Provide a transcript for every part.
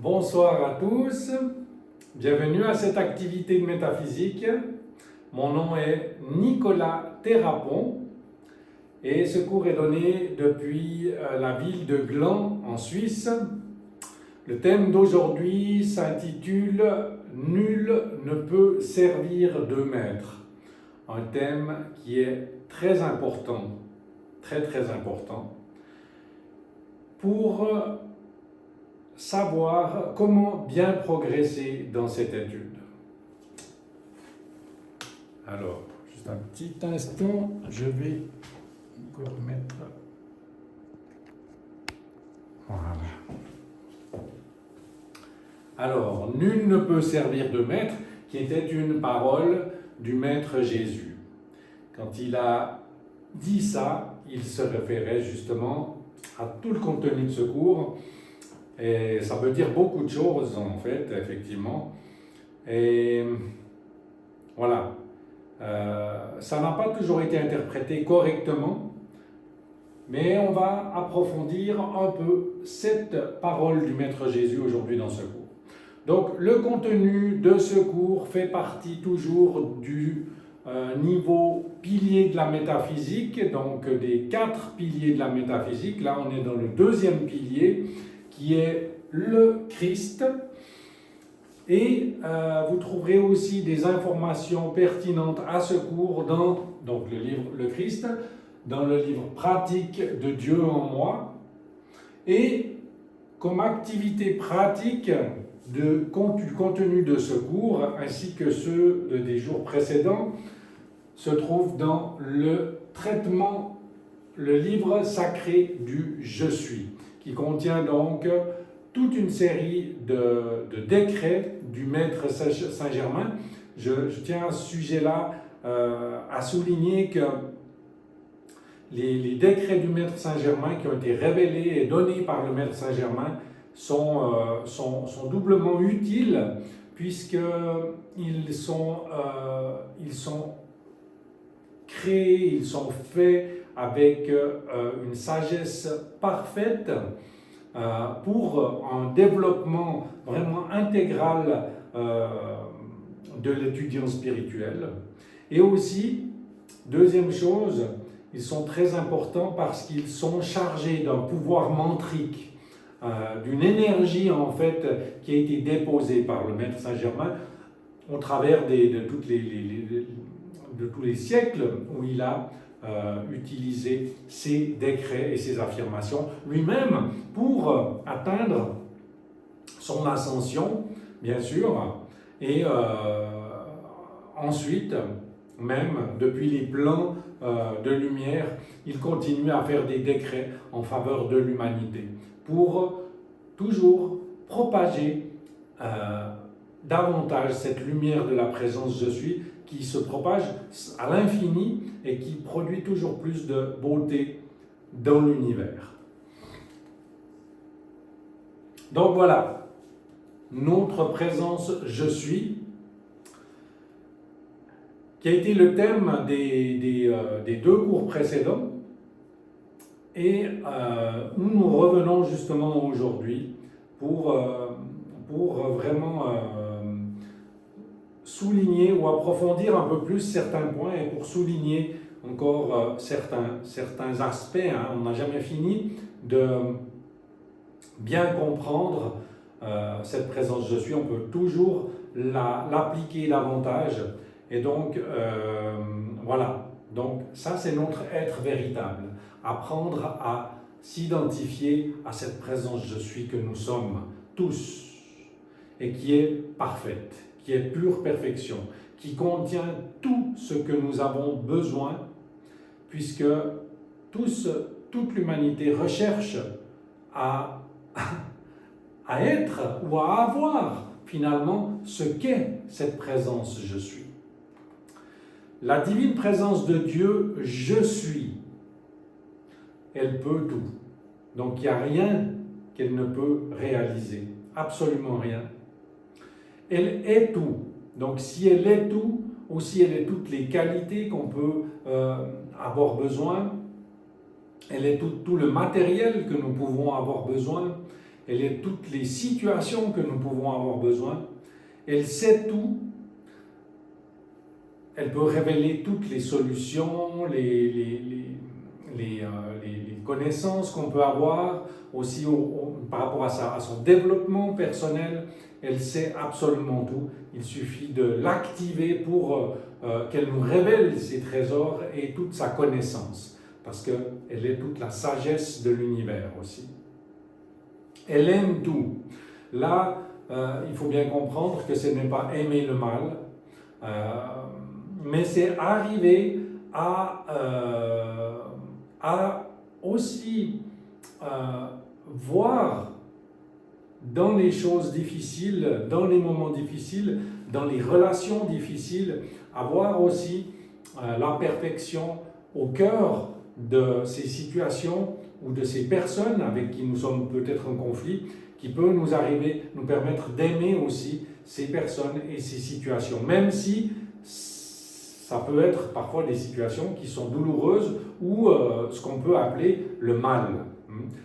Bonsoir à tous, bienvenue à cette activité de métaphysique. Mon nom est Nicolas Thérapon et ce cours est donné depuis la ville de Gland en Suisse. Le thème d'aujourd'hui s'intitule « Nul ne peut servir de maître ». Un thème qui est très important, très important, pour savoir comment bien progresser dans cette étude. Alors, juste un petit instant, je vais encore mettre... Voilà. Alors, nul ne peut servir de maître, qui était une parole du maître Jésus. Quand il a dit ça, il se référait justement à tout le contenu de ce cours. Et ça veut dire beaucoup de choses, en fait, effectivement. Et voilà. Ça n'a pas toujours été interprété correctement, mais on va approfondir un peu cette parole du Maître Jésus aujourd'hui dans ce cours. Donc, le contenu de ce cours fait partie toujours du niveau pilier de la métaphysique, donc des 4 piliers de la métaphysique. Là, on est dans le 2e pilier, qui est le Christ. Et vous trouverez aussi des informations pertinentes à ce cours dans donc, le livre Le Christ, dans le livre Pratique de Dieu en moi. Et comme activité pratique du contenu de ce cours, ainsi que ceux des jours précédents, se trouve dans le traitement, le livre sacré du Je suis, qui contient donc toute une série de décrets du Maître Saint-Germain. Je tiens à ce sujet-là à souligner que les décrets du Maître Saint-Germain qui ont été révélés et donnés par le Maître Saint-Germain sont doublement utiles, puisqu'ils sont créés, ils sont faits avec une sagesse parfaite pour un développement vraiment intégral de l'étudiant spirituel. Et aussi, deuxième chose, ils sont très importants parce qu'ils sont chargés d'un pouvoir mantrique, d'une énergie en fait qui a été déposée par le Maître Saint-Germain au travers de tous les siècles où il a utiliser ses décrets et ses affirmations lui-même pour atteindre son ascension, bien sûr, et ensuite, même depuis les plans de lumière, il continue à faire des décrets en faveur de l'humanité pour toujours propager davantage cette lumière de la présence Je suis qui se propage à l'infini et qui produit toujours plus de beauté dans l'univers. Donc voilà, notre présence Je suis, qui a été le thème des 2 cours précédents et où nous revenons justement aujourd'hui pour vraiment souligner ou approfondir un peu plus certains points et pour souligner encore certains aspects. On n'a jamais fini de bien comprendre cette présence Je suis. On peut toujours l'appliquer davantage. Et donc, voilà. Donc, ça, c'est notre être véritable. Apprendre à s'identifier à cette présence Je suis que nous sommes tous et qui est parfaite, qui est pure perfection, qui contient tout ce que nous avons besoin, puisque toute l'humanité recherche à être ou à avoir finalement ce qu'est cette présence Je suis. La divine présence de Dieu, Je suis, elle peut tout. Donc il n'y a rien qu'elle ne peut réaliser, absolument rien. Elle est tout. Donc si elle est tout, aussi elle est toutes les qualités qu'on peut avoir besoin, elle est tout le matériel que nous pouvons avoir besoin, elle est toutes les situations que nous pouvons avoir besoin, elle sait tout, elle peut révéler toutes les solutions, les connaissances qu'on peut avoir, aussi par rapport à son développement personnel, elle sait absolument tout. Il suffit de l'activer pour qu'elle nous révèle ses trésors et toute sa connaissance, parce qu'elle est toute la sagesse de l'univers aussi. Elle aime tout. Là, il faut bien comprendre que ce n'est pas aimer le mal, mais c'est arriver à aussi voir dans les choses difficiles, dans les moments difficiles, dans les relations difficiles, avoir aussi la perfection au cœur de ces situations ou de ces personnes avec qui nous sommes peut-être en conflit, qui peut nous arriver, nous permettre d'aimer aussi ces personnes et ces situations, même si ça peut être parfois des situations qui sont douloureuses ou ce qu'on peut appeler le mal.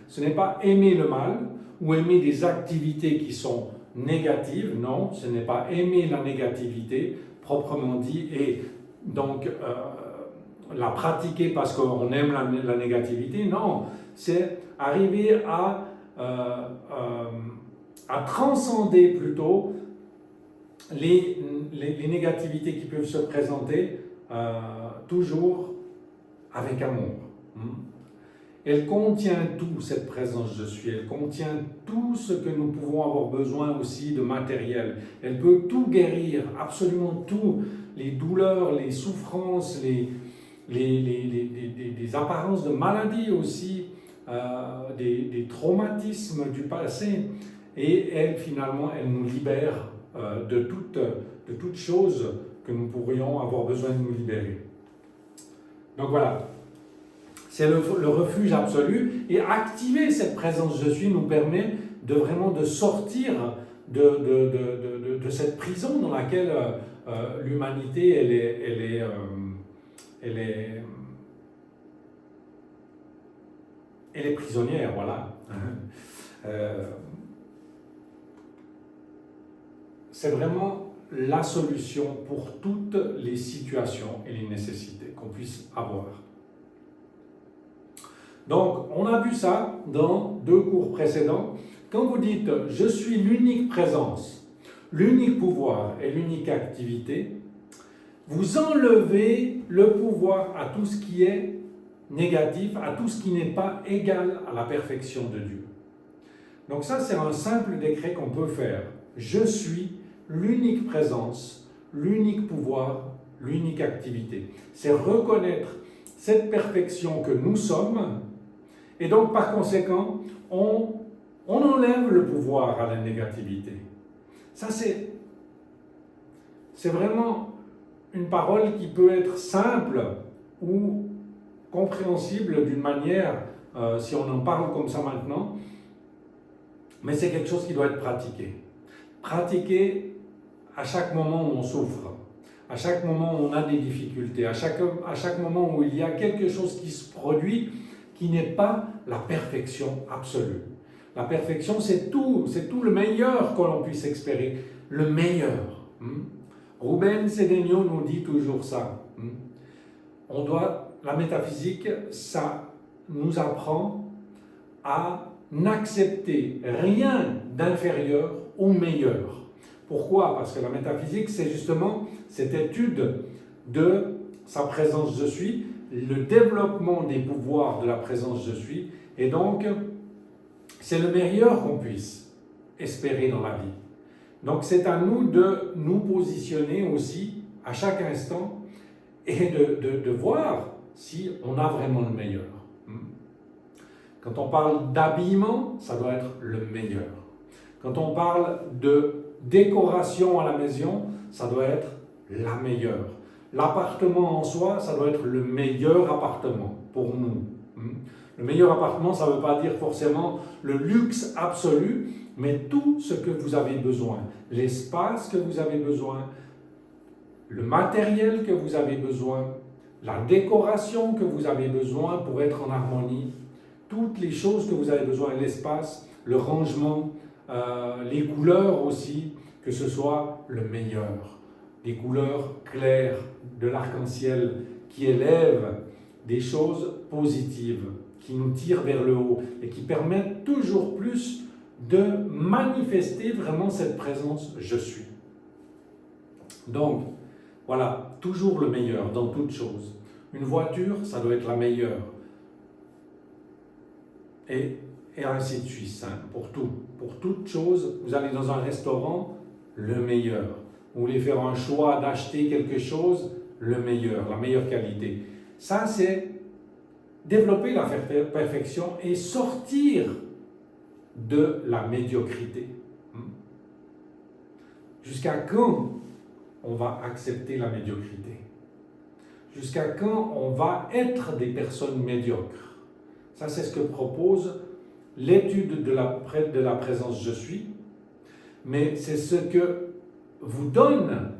Ce n'est pas aimer le mal ou aimer des activités qui sont négatives, non, ce n'est pas aimer la négativité proprement dit et donc la pratiquer parce qu'on aime la négativité, non, c'est arriver à transcender plutôt les négativités qui peuvent se présenter toujours avec amour. Elle contient tout, cette présence je suis, elle contient tout ce que nous pouvons avoir besoin aussi de matériel. Elle peut tout guérir, absolument tout, les douleurs, les souffrances, des apparences de maladie aussi, des traumatismes du passé. Et elle, finalement, elle nous libère de toute chose que nous pourrions avoir besoin de nous libérer. Donc voilà, c'est le refuge absolu. Et activer cette présence je suis nous permet de vraiment de sortir de cette prison dans laquelle l'humanité elle est prisonnière, voilà. C'est vraiment la solution pour toutes les situations et les nécessités qu'on puisse avoir. Donc, on a vu ça dans 2 cours précédents. Quand vous dites « je suis l'unique présence, l'unique pouvoir et l'unique activité », vous enlevez le pouvoir à tout ce qui est négatif, à tout ce qui n'est pas égal à la perfection de Dieu. Donc ça, c'est un simple décret qu'on peut faire. Je suis l'unique présence, l'unique pouvoir, l'unique activité. C'est reconnaître cette perfection que nous sommes, et donc par conséquent, on enlève le pouvoir à la négativité. Ça, c'est vraiment une parole qui peut être simple ou compréhensible d'une manière, si on en parle comme ça maintenant, mais c'est quelque chose qui doit être pratiqué. Pratiqué à chaque moment où on souffre, à chaque moment où on a des difficultés, à chaque moment où il y a quelque chose qui se produit qui n'est pas la perfection absolue. La perfection, c'est tout le meilleur que l'on puisse espérer, le meilleur. Rubén Cedeño nous dit toujours ça. La métaphysique, ça nous apprend à n'accepter rien d'inférieur au meilleur. Pourquoi? Parce que la métaphysique, c'est justement cette étude de sa présence je suis, le développement des pouvoirs de la présence je suis, et donc c'est le meilleur qu'on puisse espérer dans la vie. Donc c'est à nous de nous positionner aussi à chaque instant et de voir si on a vraiment le meilleur. Quand on parle d'habillement, ça doit être le meilleur. Quand on parle de décoration à la maison, ça doit être la meilleure. L'appartement en soi, ça doit être le meilleur appartement pour nous. Le meilleur appartement, ça ne veut pas dire forcément le luxe absolu, mais tout ce que vous avez besoin, l'espace que vous avez besoin, le matériel que vous avez besoin, la décoration que vous avez besoin pour être en harmonie, toutes les choses que vous avez besoin, l'espace, le rangement, les couleurs aussi, que ce soit le meilleur. Des couleurs claires de l'arc-en-ciel qui élèvent des choses positives, qui nous tirent vers le haut et qui permettent toujours plus de manifester vraiment cette présence « je suis ». Donc, voilà, toujours le meilleur dans toute chose. Une voiture, ça doit être la meilleure. Et ainsi de suite, hein, pour tout. Pour toute chose, vous allez dans un restaurant, le meilleur. Vous voulez faire un choix d'acheter quelque chose, le meilleur, la meilleure qualité. Ça, c'est développer la perfection et sortir de la médiocrité. Jusqu'à quand on va accepter la médiocrité? Jusqu'à quand on va être des personnes médiocres? Ça, c'est ce que propose l'étude de la présence « je suis », mais c'est ce que vous donne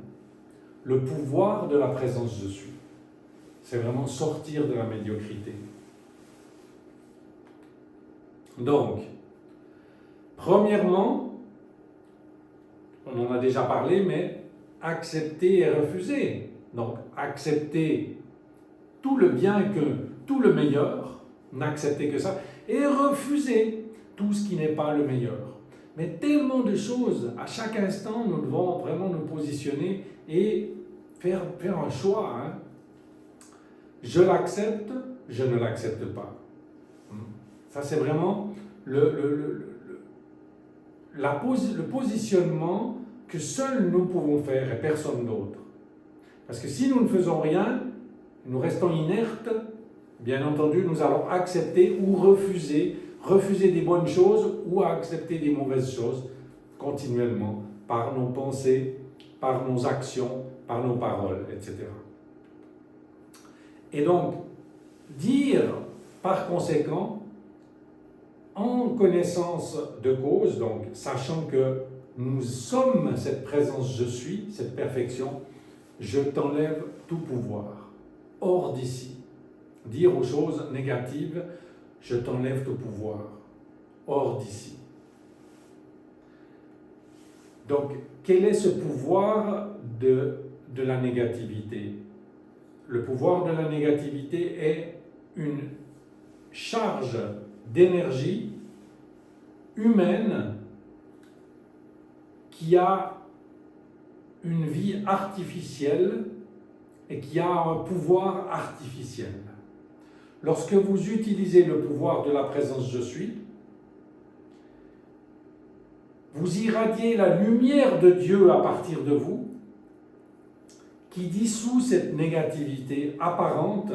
le pouvoir de la présence « je suis ». C'est vraiment sortir de la médiocrité. Donc, premièrement, on en a déjà parlé, mais accepter et refuser. Donc, accepter tout le bien tout le meilleur, n'accepter que ça, et refuser tout ce qui n'est pas le meilleur. Mais tellement de choses, à chaque instant, nous devons vraiment nous positionner et faire un choix. Hein. Je l'accepte, je ne l'accepte pas. Ça, c'est vraiment le positionnement que seuls nous pouvons faire et personne d'autre. Parce que si nous ne faisons rien, nous restons inertes, bien entendu, nous allons accepter ou refuser des bonnes choses ou accepter des mauvaises choses continuellement par nos pensées, par nos actions, par nos paroles, etc. Et donc, dire par conséquent, en connaissance de cause, donc sachant que nous sommes cette présence « je suis », cette perfection, je t'enlève tout pouvoir, hors d'ici. Dire aux choses négatives, je t'enlève tout pouvoir, hors d'ici. Donc, quel est ce pouvoir de la négativité? Le pouvoir de la négativité est une charge d'énergie humaine qui a une vie artificielle et qui a un pouvoir artificiel. Lorsque vous utilisez le pouvoir de la présence « je suis », vous irradiez la lumière de Dieu à partir de vous, qui dissout cette négativité apparente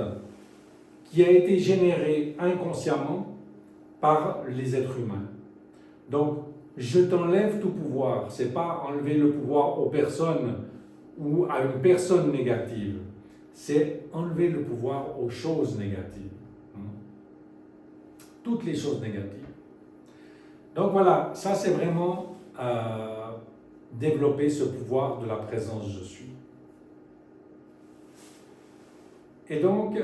qui a été générée inconsciemment par les êtres humains. Donc, je t'enlève tout pouvoir. Ce n'est pas enlever le pouvoir aux personnes ou à une personne négative. C'est enlever le pouvoir aux choses négatives. Toutes les choses négatives. Donc voilà, ça c'est vraiment développer ce pouvoir de la présence « je suis ». Et donc,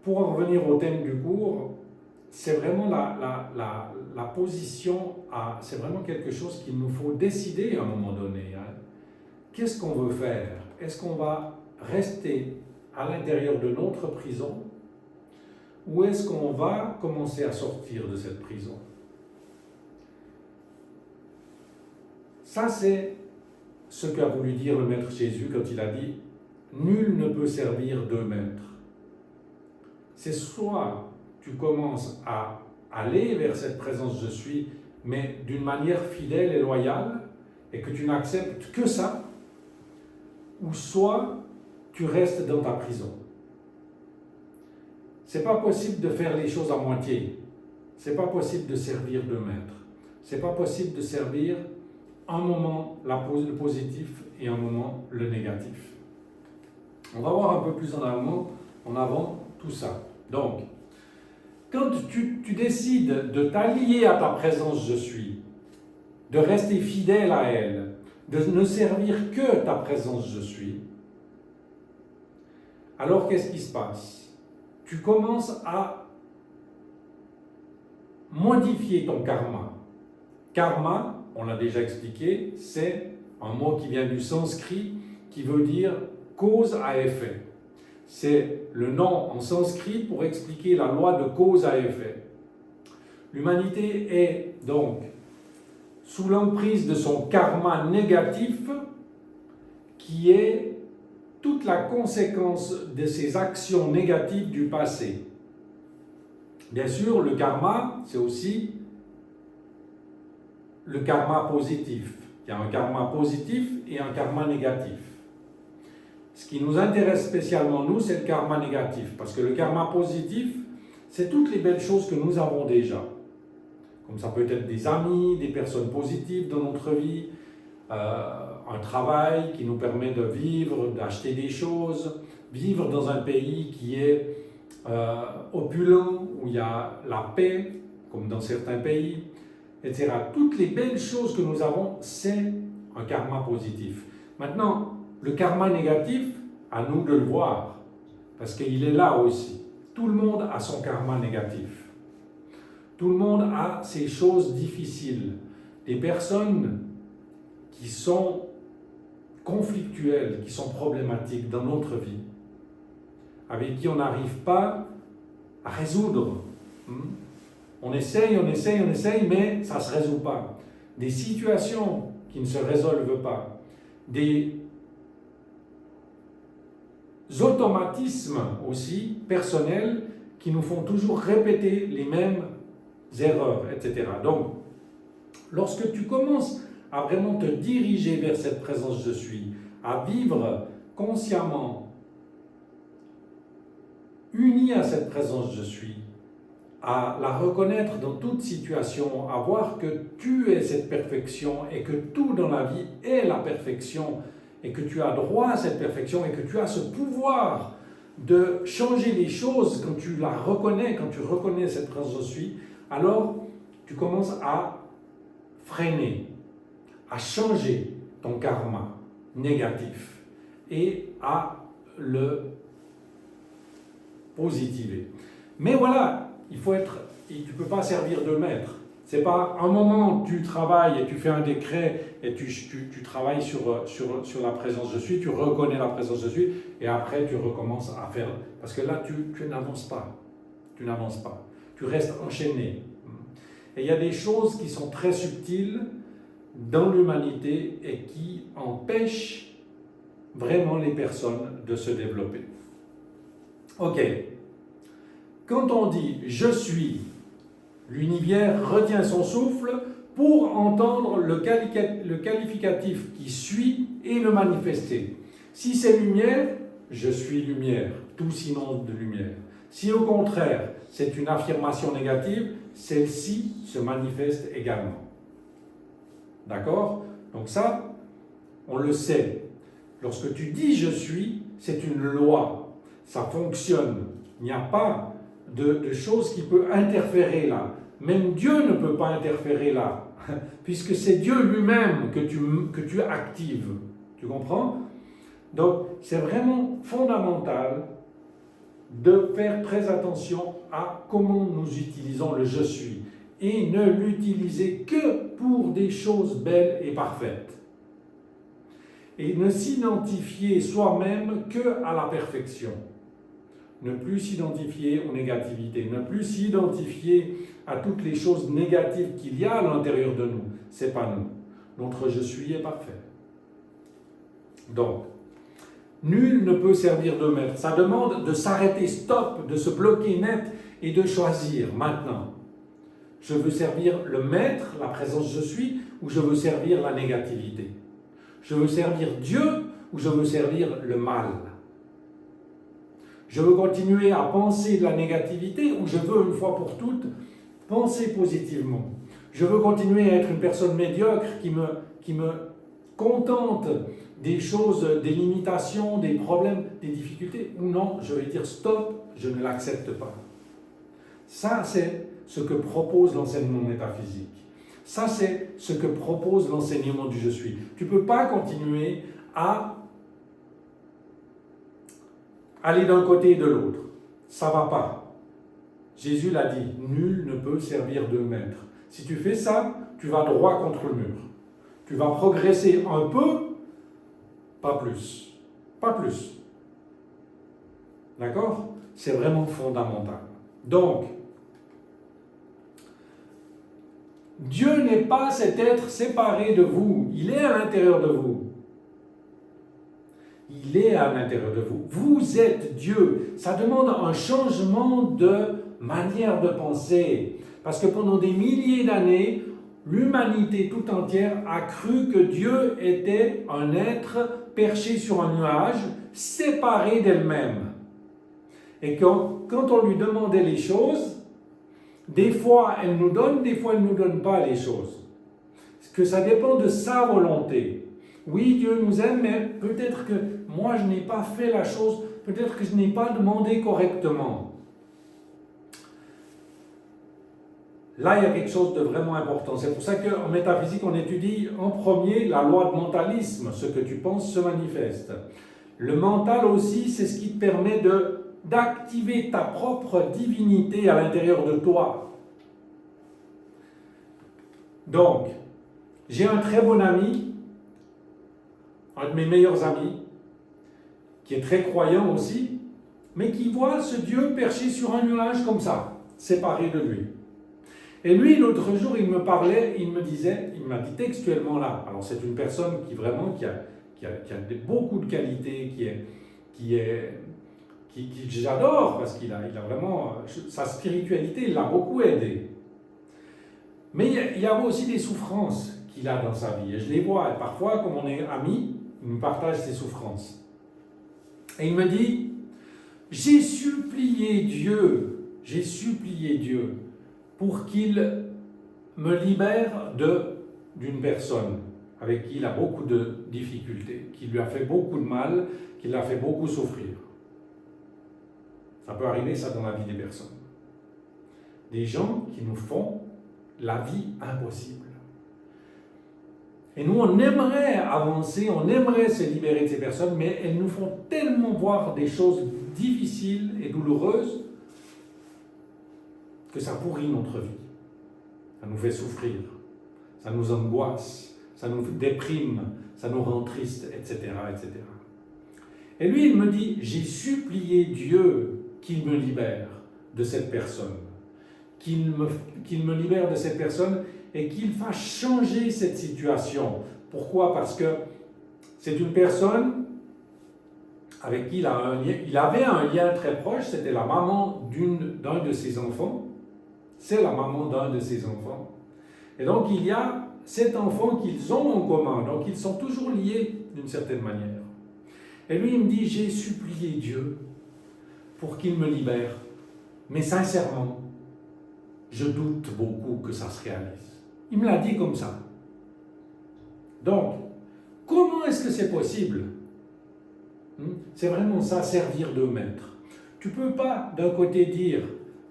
pour en revenir au thème du cours, c'est vraiment la position, c'est vraiment quelque chose qu'il nous faut décider à un moment donné. Hein. Qu'est-ce qu'on veut faire? Est-ce qu'on va rester à l'intérieur de notre prison ou est-ce qu'on va commencer à sortir de cette prison? Ça, c'est ce qu'a voulu dire le Maître Jésus quand il a dit « Nul ne peut servir deux maîtres ». C'est soit tu commences à aller vers cette présence « je suis », mais d'une manière fidèle et loyale, et que tu n'acceptes que ça, ou soit tu restes dans ta prison. C'est pas possible de faire les choses à moitié. C'est pas possible de servir deux maîtres. C'est pas possible de servir un moment le positif et un moment le négatif. On va voir un peu plus en avant tout ça. Donc, quand tu décides de t'allier à ta présence « je suis », de rester fidèle à elle, de ne servir que ta présence « je suis », alors qu'est-ce qui se passe? Tu commences à modifier ton karma. karma, on l'a déjà expliqué, c'est un mot qui vient du sanskrit qui veut dire cause à effet. C'est le nom en sanskrit pour expliquer la loi de cause à effet. L'humanité est donc sous l'emprise de son karma négatif qui est toute la conséquence de ses actions négatives du passé. Bien sûr, le karma, c'est aussi le karma positif. Il y a un karma positif et un karma négatif. Ce qui nous intéresse spécialement, nous, c'est le karma négatif. Parce que le karma positif, c'est toutes les belles choses que nous avons déjà. Comme ça peut être des amis, des personnes positives dans notre vie, un travail qui nous permet de vivre, d'acheter des choses, vivre dans un pays qui est opulent, où il y a la paix, comme dans certains pays, etc. Toutes les belles choses que nous avons, c'est un karma positif. Maintenant, le karma négatif, à nous de le voir, parce qu'il est là aussi. Tout le monde a son karma négatif. Tout le monde a ses choses difficiles. Des personnes qui sont conflictuelles, qui sont problématiques dans notre vie, avec qui on n'arrive pas à résoudre. On essaye, mais ça ne se résout pas. Des situations qui ne se résolvent pas. Des automatismes aussi personnels qui nous font toujours répéter les mêmes erreurs, etc. Donc, lorsque tu commences à vraiment te diriger vers cette présence je suis, à vivre consciemment, uni à cette présence je suis, à la reconnaître dans toute situation, à voir que tu es cette perfection et que tout dans la vie est la perfection et que tu as droit à cette perfection et que tu as ce pouvoir de changer les choses quand tu la reconnais, quand tu reconnais cette présence je suis, alors tu commences à freiner, à changer ton karma négatif et à le positiver. Mais voilà, tu ne peux pas servir de maître. C'est pas un moment où tu travailles et tu fais un décret et tu travailles sur la présence je suis, tu reconnais la présence je suis et après tu recommences à faire. Parce que là, tu n'avances pas. Tu n'avances pas. Tu restes enchaîné. Et il y a des choses qui sont très subtiles dans l'humanité et qui empêchent vraiment les personnes de se développer. Ok. Quand on dit « je suis », l'univers retient son souffle pour entendre le qualificatif qui suit et le manifester. Si c'est lumière, je suis lumière, tout sinon de lumière. Si au contraire, c'est une affirmation négative, celle-ci se manifeste également. D'accord? Donc ça, on le sait. Lorsque tu dis « je suis », c'est une loi. Ça fonctionne. Il n'y a pas de choses qui peuvent interférer là. Même Dieu ne peut pas interférer là, puisque c'est Dieu lui-même que tu actives. Tu comprends? Donc, c'est vraiment fondamental de faire très attention à comment nous utilisons le « je suis » et ne l'utiliser que pour des choses belles et parfaites. Et ne s'identifier soi-même qu'à la perfection. Ne plus s'identifier aux négativités, ne plus s'identifier à toutes les choses négatives qu'il y a à l'intérieur de nous. Ce n'est pas nous. Notre je suis est parfait. Donc, nul ne peut servir de maître. Ça demande de s'arrêter, stop, de se bloquer net et de choisir maintenant. Je veux servir le maître, la présence je suis, ou je veux servir la négativité. Je veux servir Dieu ou je veux servir le mal. Je veux continuer à penser de la négativité ou je veux une fois pour toutes penser positivement. Je veux continuer à être une personne médiocre qui me contente des choses, des limitations, des problèmes, des difficultés. Ou non, je vais dire stop, je ne l'accepte pas. Ça, c'est ce que propose l'enseignement métaphysique. Ça, c'est ce que propose l'enseignement du je suis. Tu ne peux pas continuer à aller d'un côté et de l'autre. Ça ne va pas. Jésus l'a dit, nul ne peut servir de maître. Si tu fais ça, tu vas droit contre le mur. Tu vas progresser un peu, pas plus. Pas plus. D'accord? C'est vraiment fondamental. Donc, Dieu n'est pas cet être séparé de vous. Il est à l'intérieur de vous. Il est à l'intérieur de vous. Vous êtes Dieu. Ça demande un changement de manière de penser. Parce que pendant des milliers d'années, l'humanité tout entière a cru que Dieu était un être perché sur un nuage, séparé d'elle-même. Et quand on lui demandait les choses, des fois elle nous donne, des fois elle ne nous donne pas les choses. Que ça dépend de sa volonté. Oui, Dieu nous aime, mais peut-être que moi je n'ai pas fait la chose, peut-être que je n'ai pas demandé correctement. Là, il y a quelque chose de vraiment important. C'est pour ça qu'en métaphysique, on étudie en premier la loi de mentalisme. Ce que tu penses se manifeste. Le mental aussi, c'est ce qui te permet d'activer ta propre divinité à l'intérieur de toi. Donc, j'ai un très bon ami, un de mes meilleurs amis, qui est très croyant aussi, mais qui voit ce Dieu perché sur un nuage comme ça, séparé de lui. Et lui, l'autre jour, il me parlait, il m'a dit textuellement là, alors c'est une personne qui vraiment, qui a beaucoup de qualités, que j'adore, parce qu'il a vraiment, sa spiritualité, il l'a beaucoup aidé. Mais il y a aussi des souffrances qu'il a dans sa vie, et je les vois, et parfois, comme on est amis, il me partage ses souffrances. Et il me dit, j'ai supplié Dieu pour qu'il me libère d'une personne avec qui il a beaucoup de difficultés, qui lui a fait beaucoup de mal, qui l'a fait beaucoup souffrir. Ça peut arriver, ça, dans la vie des personnes. Des gens qui nous font la vie impossible. Et nous, on aimerait avancer, on aimerait se libérer de ces personnes, mais elles nous font tellement voir des choses difficiles et douloureuses que ça pourrit notre vie. Ça nous fait souffrir, ça nous angoisse, ça nous déprime, ça nous rend tristes, etc., etc. Et lui, il me dit, j'ai supplié Dieu qu'il me libère de cette personne, qu'il me libère de cette personne et qu'il fasse changer cette situation. Pourquoi? Parce que c'est une personne avec qui il avait un lien très proche, c'était la maman d'un de ses enfants. C'est la maman d'un de ses enfants. Et donc, il y a cet enfant qu'ils ont en commun. Donc, ils sont toujours liés d'une certaine manière. Et lui, il me dit, j'ai supplié Dieu pour qu'il me libère. Mais sincèrement, je doute beaucoup que ça se réalise. Il me l'a dit comme ça. Donc, comment est-ce que c'est possible? C'est vraiment ça, servir de maître. Tu ne peux pas, d'un côté, dire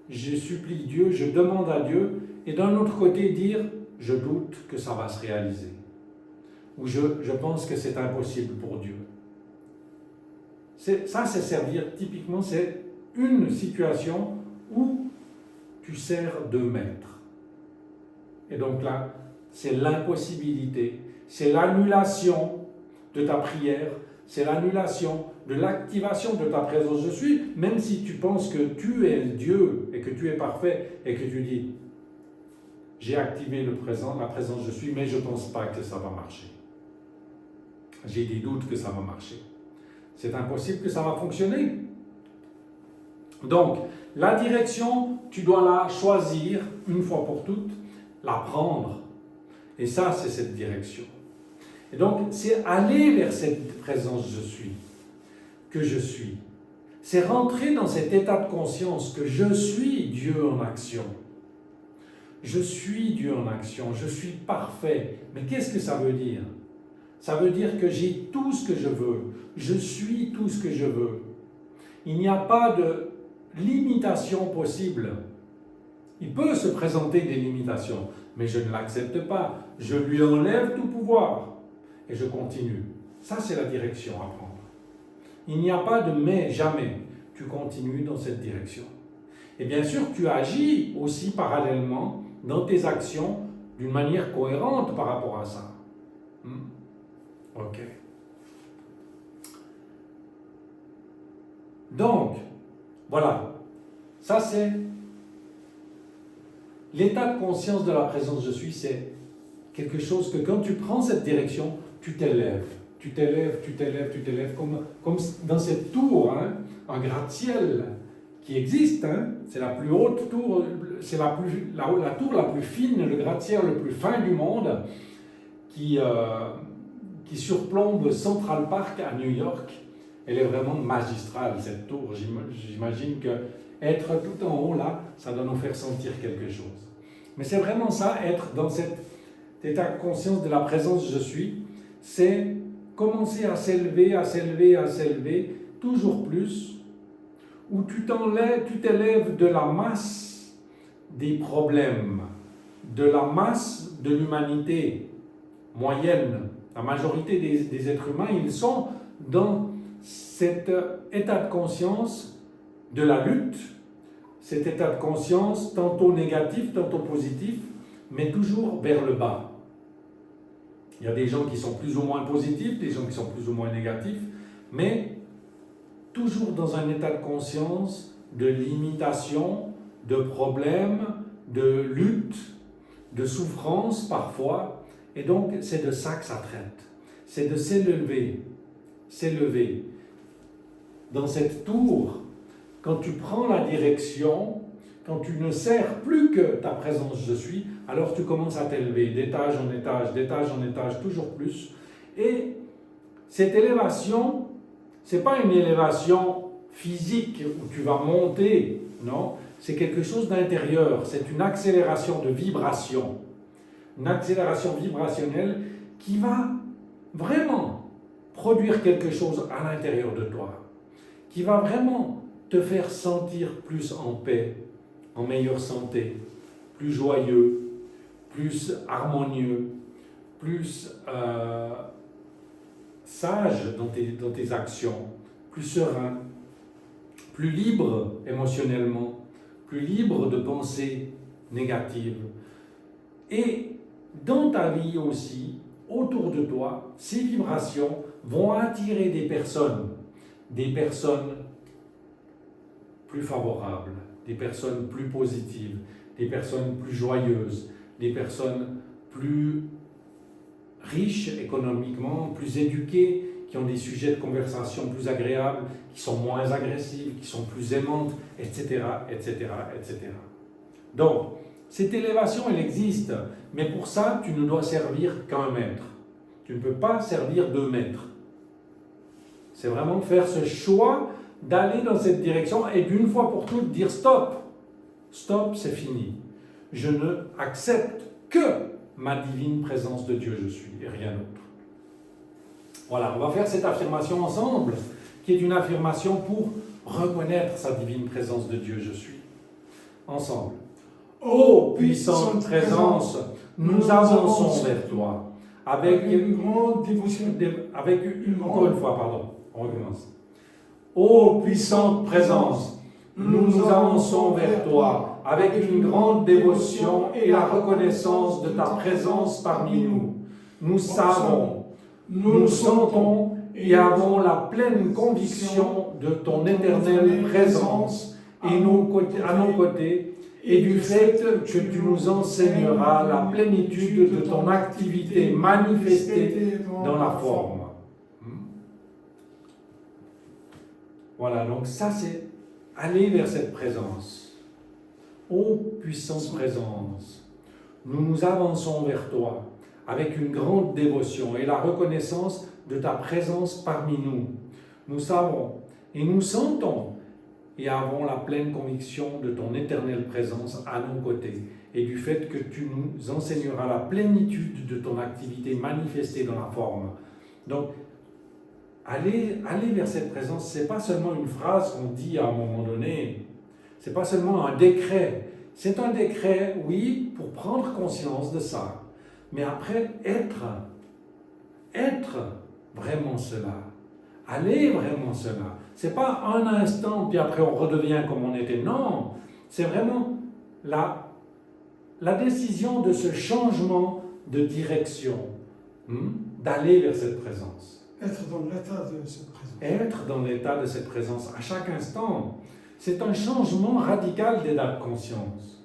je supplie Dieu, je demande à Dieu, et d'un autre côté dire, je doute que ça va se réaliser. Ou je pense que c'est impossible pour Dieu. Ça, c'est servir, typiquement, c'est une situation où tu sers de maître. Et donc là, c'est l'impossibilité, c'est l'annulation de ta prière, c'est l'annulation de l'activation de ta présence je suis, même si tu penses que tu es Dieu et que tu es parfait et que tu dis j'ai activé la présence je suis, mais je ne pense pas que ça va marcher. J'ai des doutes que ça va marcher. C'est impossible que ça va fonctionner. Donc, la direction, tu dois la choisir une fois pour toutes, la prendre. Et ça, c'est cette direction. Et donc, c'est aller vers cette présence je suis, que je suis. C'est rentrer dans cet état de conscience que je suis Dieu en action. Je suis Dieu en action, je suis parfait. Mais qu'est-ce que ça veut dire? Ça veut dire que j'ai tout ce que je veux. Je suis tout ce que je veux. Il n'y a pas de limitation possible. Il peut se présenter des limitations, mais je ne l'accepte pas. Je lui enlève tout pouvoir et je continue. Ça, c'est la direction à prendre. Il n'y a pas de mais, jamais. Tu continues dans cette direction. Et bien sûr, tu agis aussi parallèlement dans tes actions d'une manière cohérente par rapport à ça. Ok. Donc, voilà. Ça, c'est l'état de conscience de la présence je suis, c'est quelque chose que quand tu prends cette direction, tu t'élèves. Tu t'élèves, tu t'élèves, tu t'élèves, comme dans cette tour, hein, un gratte-ciel qui existe, hein, c'est la plus haute tour, c'est la tour la plus fine, le gratte-ciel le plus fin du monde, qui surplombe Central Park à New York. Elle est vraiment magistrale, cette tour. J'imagine que être tout en haut là, ça doit nous faire sentir quelque chose. Mais c'est vraiment ça, être dans cet état de conscience de la présence je suis, c'est commencer à s'élever, à s'élever, à s'élever, toujours plus, où tu t'élèves de la masse des problèmes, de la masse de l'humanité moyenne. La majorité des êtres humains, ils sont dans cet état de conscience de la lutte, cet état de conscience tantôt négatif, tantôt positif, mais toujours vers le bas. Il y a des gens qui sont plus ou moins positifs, des gens qui sont plus ou moins négatifs, mais toujours dans un état de conscience de limitation, de problèmes, de lutte, de souffrance parfois. Et donc, c'est de ça que ça traite. C'est de s'élever. Dans cette tour, quand tu prends la direction, quand tu ne sers plus que ta présence je suis, alors tu commences à t'élever d'étage en étage, d'étage en étage, toujours plus. Et cette élévation, ce n'est pas une élévation physique où tu vas monter, non, c'est quelque chose d'intérieur, c'est une accélération de vibration, une accélération vibrationnelle qui va vraiment produire quelque chose à l'intérieur de toi, qui va vraiment te faire sentir plus en paix, en meilleure santé, plus joyeux, plus harmonieux, plus sage dans tes actions, plus serein, plus libre émotionnellement, plus libre de pensées négatives. Et dans ta vie aussi, autour de toi, ces vibrations vont attirer des personnes plus favorables, des personnes plus positives, des personnes plus joyeuses, des personnes plus riches économiquement, plus éduquées, qui ont des sujets de conversation plus agréables, qui sont moins agressives, qui sont plus aimantes, etc., etc., etc. Donc, cette élévation, elle existe, mais pour ça, tu ne dois servir qu'un maître. Tu ne peux pas servir deux maîtres. C'est vraiment faire ce choix d'aller dans cette direction et d'une fois pour toutes dire stop. Stop, c'est fini. Je ne accepte que ma divine présence de Dieu je suis et rien d'autre. Voilà, on va faire cette affirmation ensemble, qui est une affirmation pour reconnaître sa divine présence de Dieu je suis. Ensemble. Ô puissante présence, nous avançons vers toi. Avec une grande dévotion, encore une fois, pardon, on recommence. Ô puissante présence, nous avançons vers toi avec une grande dévotion et la reconnaissance de ta présence parmi nous. Nous savons, nous sentons et avons la pleine conviction de ton éternelle présence à nos côtés et du fait que tu nous enseigneras la plénitude de ton activité manifestée dans la forme. Voilà, donc ça c'est aller vers cette présence. Ô puissante présence, nous nous avançons vers toi avec une grande dévotion et la reconnaissance de ta présence parmi nous. Nous savons et nous sentons et avons la pleine conviction de ton éternelle présence à nos côtés et du fait que tu nous enseigneras la plénitude de ton activité manifestée dans la forme. Donc, aller vers cette présence, ce n'est pas seulement une phrase qu'on dit à un moment donné, ce n'est pas seulement un décret. C'est un décret, oui, pour prendre conscience de ça, mais après, être vraiment cela, aller vraiment cela. Ce n'est pas un instant, puis après on redevient comme on était. Non, c'est vraiment la décision de ce changement de direction, d'aller vers cette présence. Être dans l'état de cette présence. Être dans l'état de cette présence à chaque instant, c'est un changement radical d'état de conscience.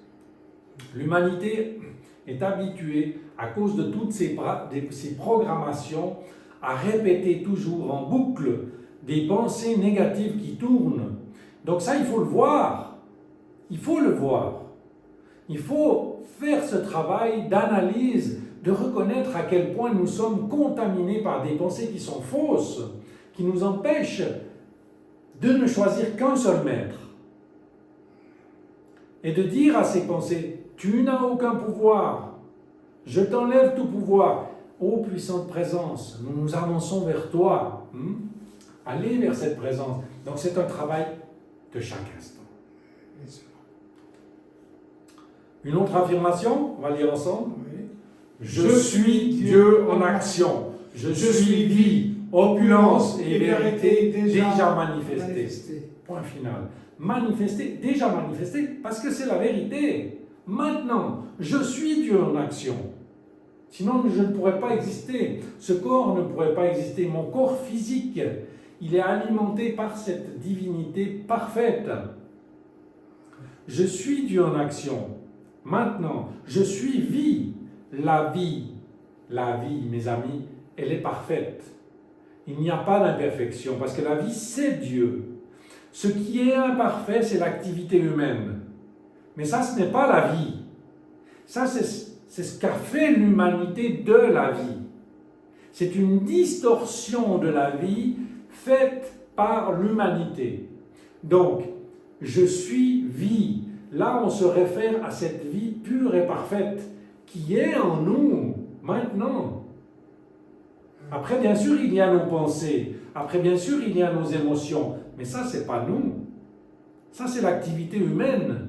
L'humanité est habituée, à cause de toutes ces programmations, à répéter toujours en boucle des pensées négatives qui tournent. Donc ça, il faut le voir. Il faut le voir. Il faut faire ce travail d'analyse, de reconnaître à quel point nous sommes contaminés par des pensées qui sont fausses, qui nous empêchent de ne choisir qu'un seul maître. Et de dire à ces pensées, tu n'as aucun pouvoir, je t'enlève tout pouvoir. Ô puissante présence, nous nous avançons vers toi. Allez vers cette présence. Donc c'est un travail de chaque instant. Une autre affirmation, on va lire ensemble. Oui. Je suis Dieu en action. Je suis vie, opulence et vérité déjà manifestée. Point final. Manifesté, déjà manifesté, parce que c'est la vérité. Maintenant, je suis Dieu en action. Sinon, je ne pourrais pas exister. Ce corps ne pourrait pas exister. Mon corps physique, il est alimenté par cette divinité parfaite. Je suis Dieu en action. Maintenant, je suis vie. La vie, mes amis, elle est parfaite. Il n'y a pas d'imperfection, parce que la vie, c'est Dieu. Ce qui est imparfait, c'est l'activité humaine. Mais ça, ce n'est pas la vie. Ça, c'est ce qu'a fait l'humanité de la vie. C'est une distorsion de la vie faite par l'humanité. Donc, je suis vie. Là, on se réfère à cette vie pure et parfaite qui est en nous maintenant. Après, bien sûr, il y a nos pensées. Après, bien sûr, il y a nos émotions. Mais ça, ce n'est pas nous. Ça, c'est l'activité humaine.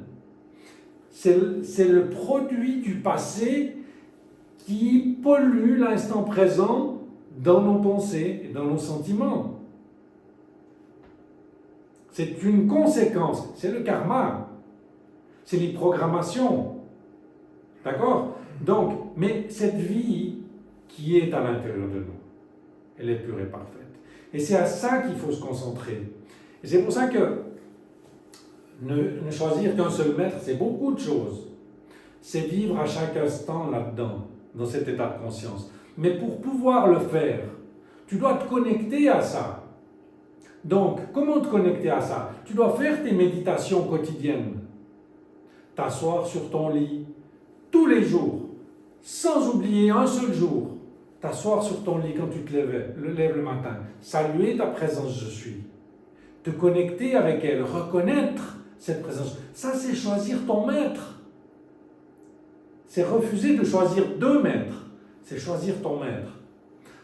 C'est le produit du passé qui pollue l'instant présent dans nos pensées et dans nos sentiments. C'est une conséquence, c'est le karma, c'est les programmations. D'accord? Donc, mais cette vie qui est à l'intérieur de nous, elle est pure et parfaite. Et c'est à ça qu'il faut se concentrer. Et c'est pour ça que ne choisir qu'un seul maître, c'est beaucoup de choses. C'est vivre à chaque instant là-dedans, dans cet état de conscience. Mais pour pouvoir le faire, tu dois te connecter à ça. Donc, comment te connecter à ça? Tu dois faire tes méditations quotidiennes. T'asseoir sur ton lit, tous les jours, sans oublier un seul jour. T'asseoir sur ton lit quand tu te lèves le matin. Saluer ta présence, je suis. Te connecter avec elle, reconnaître cette présence. Ça, c'est choisir ton maître. C'est refuser de choisir deux maîtres. C'est choisir ton maître.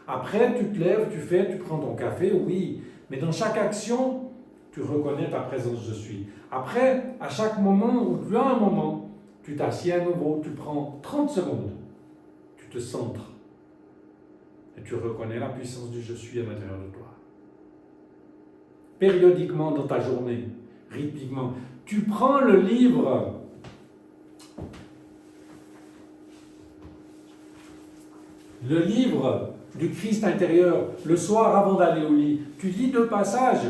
Après, tu te lèves, tu prends ton café, oui. Mais dans chaque action, tu reconnais ta présence, je suis. Après, à chaque moment où tu as un moment, tu t'assieds à nouveau, tu prends 30 secondes. Tu te centres. Et tu reconnais la puissance du je suis à l'intérieur de toi. Périodiquement dans ta journée, rythmiquement. Tu prends le livre du Christ intérieur, le soir avant d'aller au lit. Tu lis 2 passages.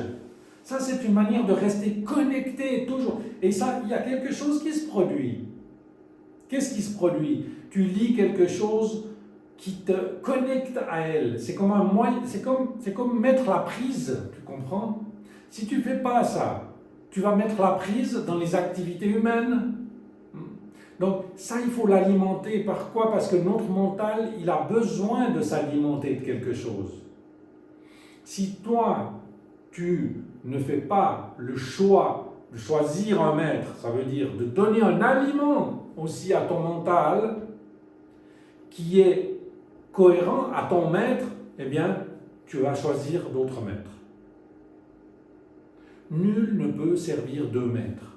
Ça, c'est une manière de rester connecté toujours. Et ça, il y a quelque chose qui se produit. Qu'est-ce qui se produit? Tu lis quelque chose qui te connecte à elle. C'est comme un moyen, c'est comme mettre la prise, tu comprends? Si tu ne fais pas ça, tu vas mettre la prise dans les activités humaines. Donc ça, il faut l'alimenter. Par quoi? Parce que notre mental, il a besoin de s'alimenter de quelque chose. Si toi, tu ne fais pas le choix de choisir un maître, ça veut dire de donner un aliment aussi à ton mental qui est cohérent à ton maître, eh bien, tu vas choisir d'autres maîtres. Nul ne peut servir 2 maîtres.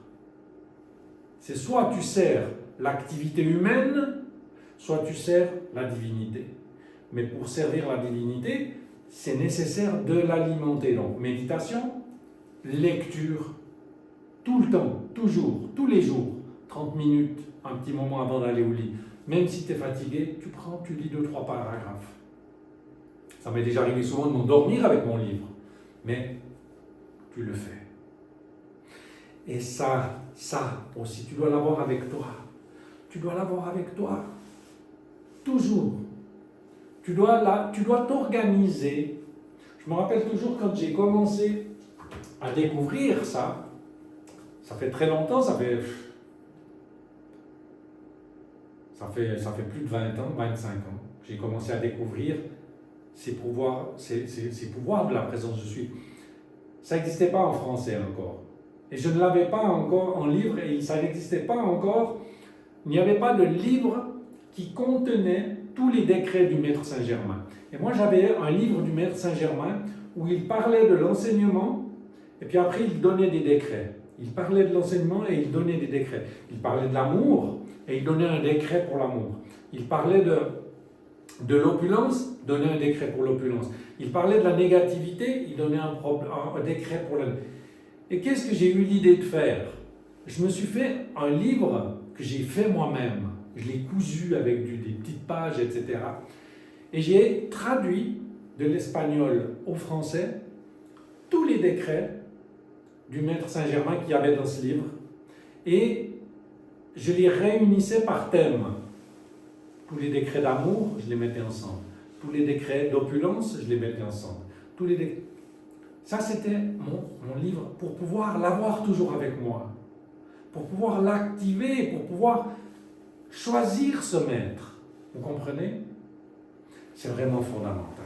C'est soit tu sers l'activité humaine, soit tu sers la divinité. Mais pour servir la divinité, c'est nécessaire de l'alimenter. Donc, méditation, lecture, tout le temps, toujours, tous les jours, 30 minutes, un petit moment avant d'aller au lit. Même si tu es fatigué, tu lis 2-3 paragraphes. Ça m'est déjà arrivé souvent de m'endormir avec mon livre, mais tu le fais. Et ça aussi, tu dois l'avoir avec toi. Tu dois l'avoir avec toi. Toujours. Tu dois t'organiser. Je me rappelle toujours quand j'ai commencé à découvrir ça. Ça fait très longtemps, ça fait plus de 20 ans, 25 ans. J'ai commencé à découvrir ces pouvoirs de la présence je suis. Ça n'existait pas en français encore. Et je ne l'avais pas encore en livre, et ça n'existait pas encore. Il n'y avait pas de livre qui contenait tous les décrets du Maître Saint-Germain. Et moi, j'avais un livre du Maître Saint-Germain où il parlait de l'enseignement, et puis après, il donnait des décrets. Il parlait de l'enseignement et il donnait des décrets. Il parlait de l'amour, et il donnait un décret pour l'amour. Il parlait de l'opulence, donnait un décret pour l'opulence. Il parlait de la négativité, il donnait un décret pour la... Et qu'est-ce que j'ai eu l'idée de faire? Je me suis fait un livre que j'ai fait moi-même. Je l'ai cousu avec des petites pages, etc. Et j'ai traduit de l'espagnol au français tous les décrets du Maître Saint-Germain qu'il y avait dans ce livre. Et je les réunissais par thème. Tous les décrets d'amour, je les mettais ensemble. Tous les décrets d'opulence, je les mettais ensemble. Ça, c'était mon livre pour pouvoir l'avoir toujours avec moi. Pour pouvoir l'activer, pour pouvoir choisir ce maître. Vous comprenez? C'est vraiment fondamental.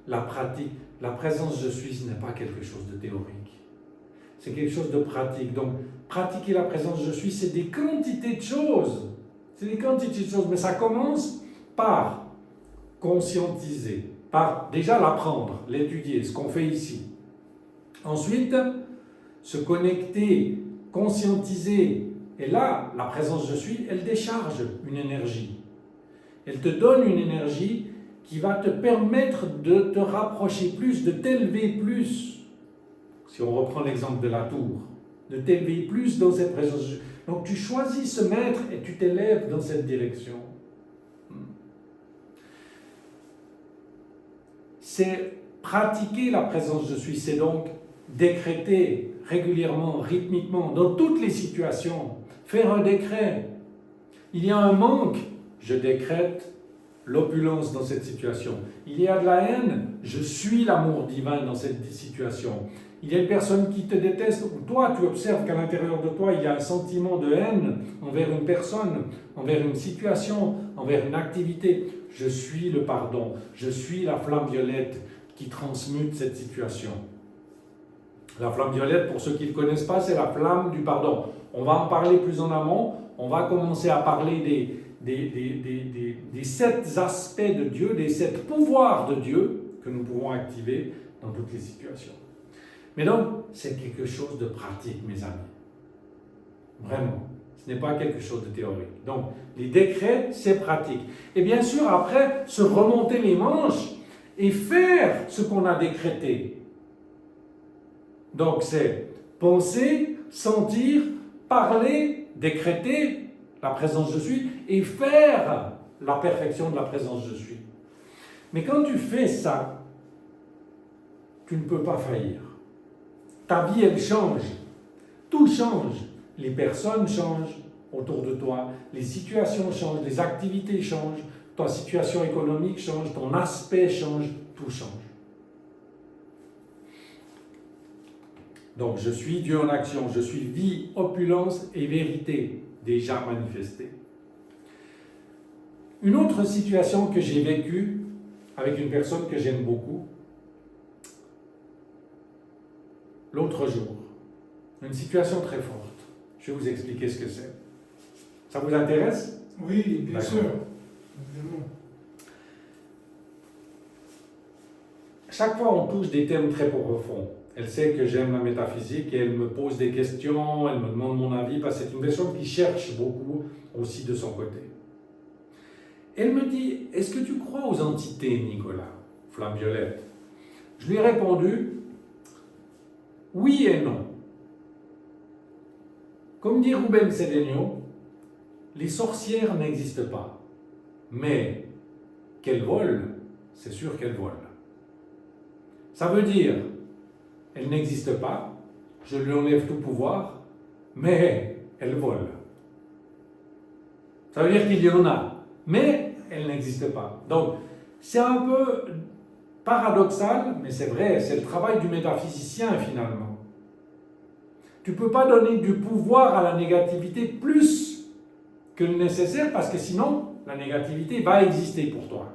La pratique, la présence je suis, ce n'est pas quelque chose de théorique. C'est quelque chose de pratique. Donc, pratiquer la présence je suis, c'est des quantités de choses. C'est des quantités de choses, mais ça commence par conscientiser, par déjà l'apprendre, l'étudier, ce qu'on fait ici. Ensuite, se connecter, conscientiser. Et là, la présence je suis, elle décharge une énergie. Elle te donne une énergie qui va te permettre de te rapprocher plus, de t'élever plus. Si on reprend l'exemple de la tour, de t'élever plus dans cette présence. Donc tu choisis ce maître et tu t'élèves dans cette direction. C'est pratiquer la présence je suis, c'est donc décréter régulièrement, rythmiquement, dans toutes les situations, faire un décret. Il y a un manque, je décrète l'opulence dans cette situation. Il y a de la haine, je suis l'amour divin dans cette situation. Il y a une personne qui te déteste, ou toi tu observes qu'à l'intérieur de toi il y a un sentiment de haine envers une personne, envers une situation, envers une activité. Je suis le pardon, je suis la flamme violette qui transmute cette situation. La flamme violette, pour ceux qui ne le connaissent pas, c'est la flamme du pardon. On va en parler plus en amont, on va commencer à parler des 7 aspects de Dieu, des 7 pouvoirs de Dieu que nous pouvons activer dans toutes les situations. Mais donc, c'est quelque chose de pratique, mes amis. Vraiment. Ce n'est pas quelque chose de théorique. Donc, les décrets, c'est pratique. Et bien sûr, après, se remonter les manches et faire ce qu'on a décrété. Donc, c'est penser, sentir, parler, décréter la présence je suis et faire la perfection de la présence je suis. Mais quand tu fais ça, tu ne peux pas faillir. Ta vie, elle change. Tout change. Les personnes changent autour de toi, les situations changent, les activités changent, ta situation économique change, ton aspect change, tout change. Donc, je suis Dieu en action, je suis vie, opulence et vérité déjà manifestée. Une autre situation que j'ai vécue avec une personne que j'aime beaucoup, l'autre jour, une situation très forte. Je vais vous expliquer ce que c'est. Ça vous intéresse? Oui, bien sûr. Évidemment. Chaque fois, on touche des thèmes très profonds. Elle sait que j'aime la métaphysique et elle me pose des questions, elle me demande mon avis, parce que c'est une personne qui cherche beaucoup aussi de son côté. Elle me dit, est-ce que tu crois aux entités, Nicolas? Flamme violette. Je lui ai répondu, oui et non. Comme dit Ruben Cedeno, les sorcières n'existent pas. Mais qu'elles volent, c'est sûr qu'elles volent. Ça veut dire, elles n'existent pas, je lui enlève tout pouvoir, mais elles volent. Ça veut dire qu'il y en a, mais elles n'existent pas. Donc, c'est un peu paradoxal, mais c'est vrai, c'est le travail du métaphysicien finalement. Tu ne peux pas donner du pouvoir à la négativité plus que le nécessaire, parce que sinon, la négativité va exister pour toi.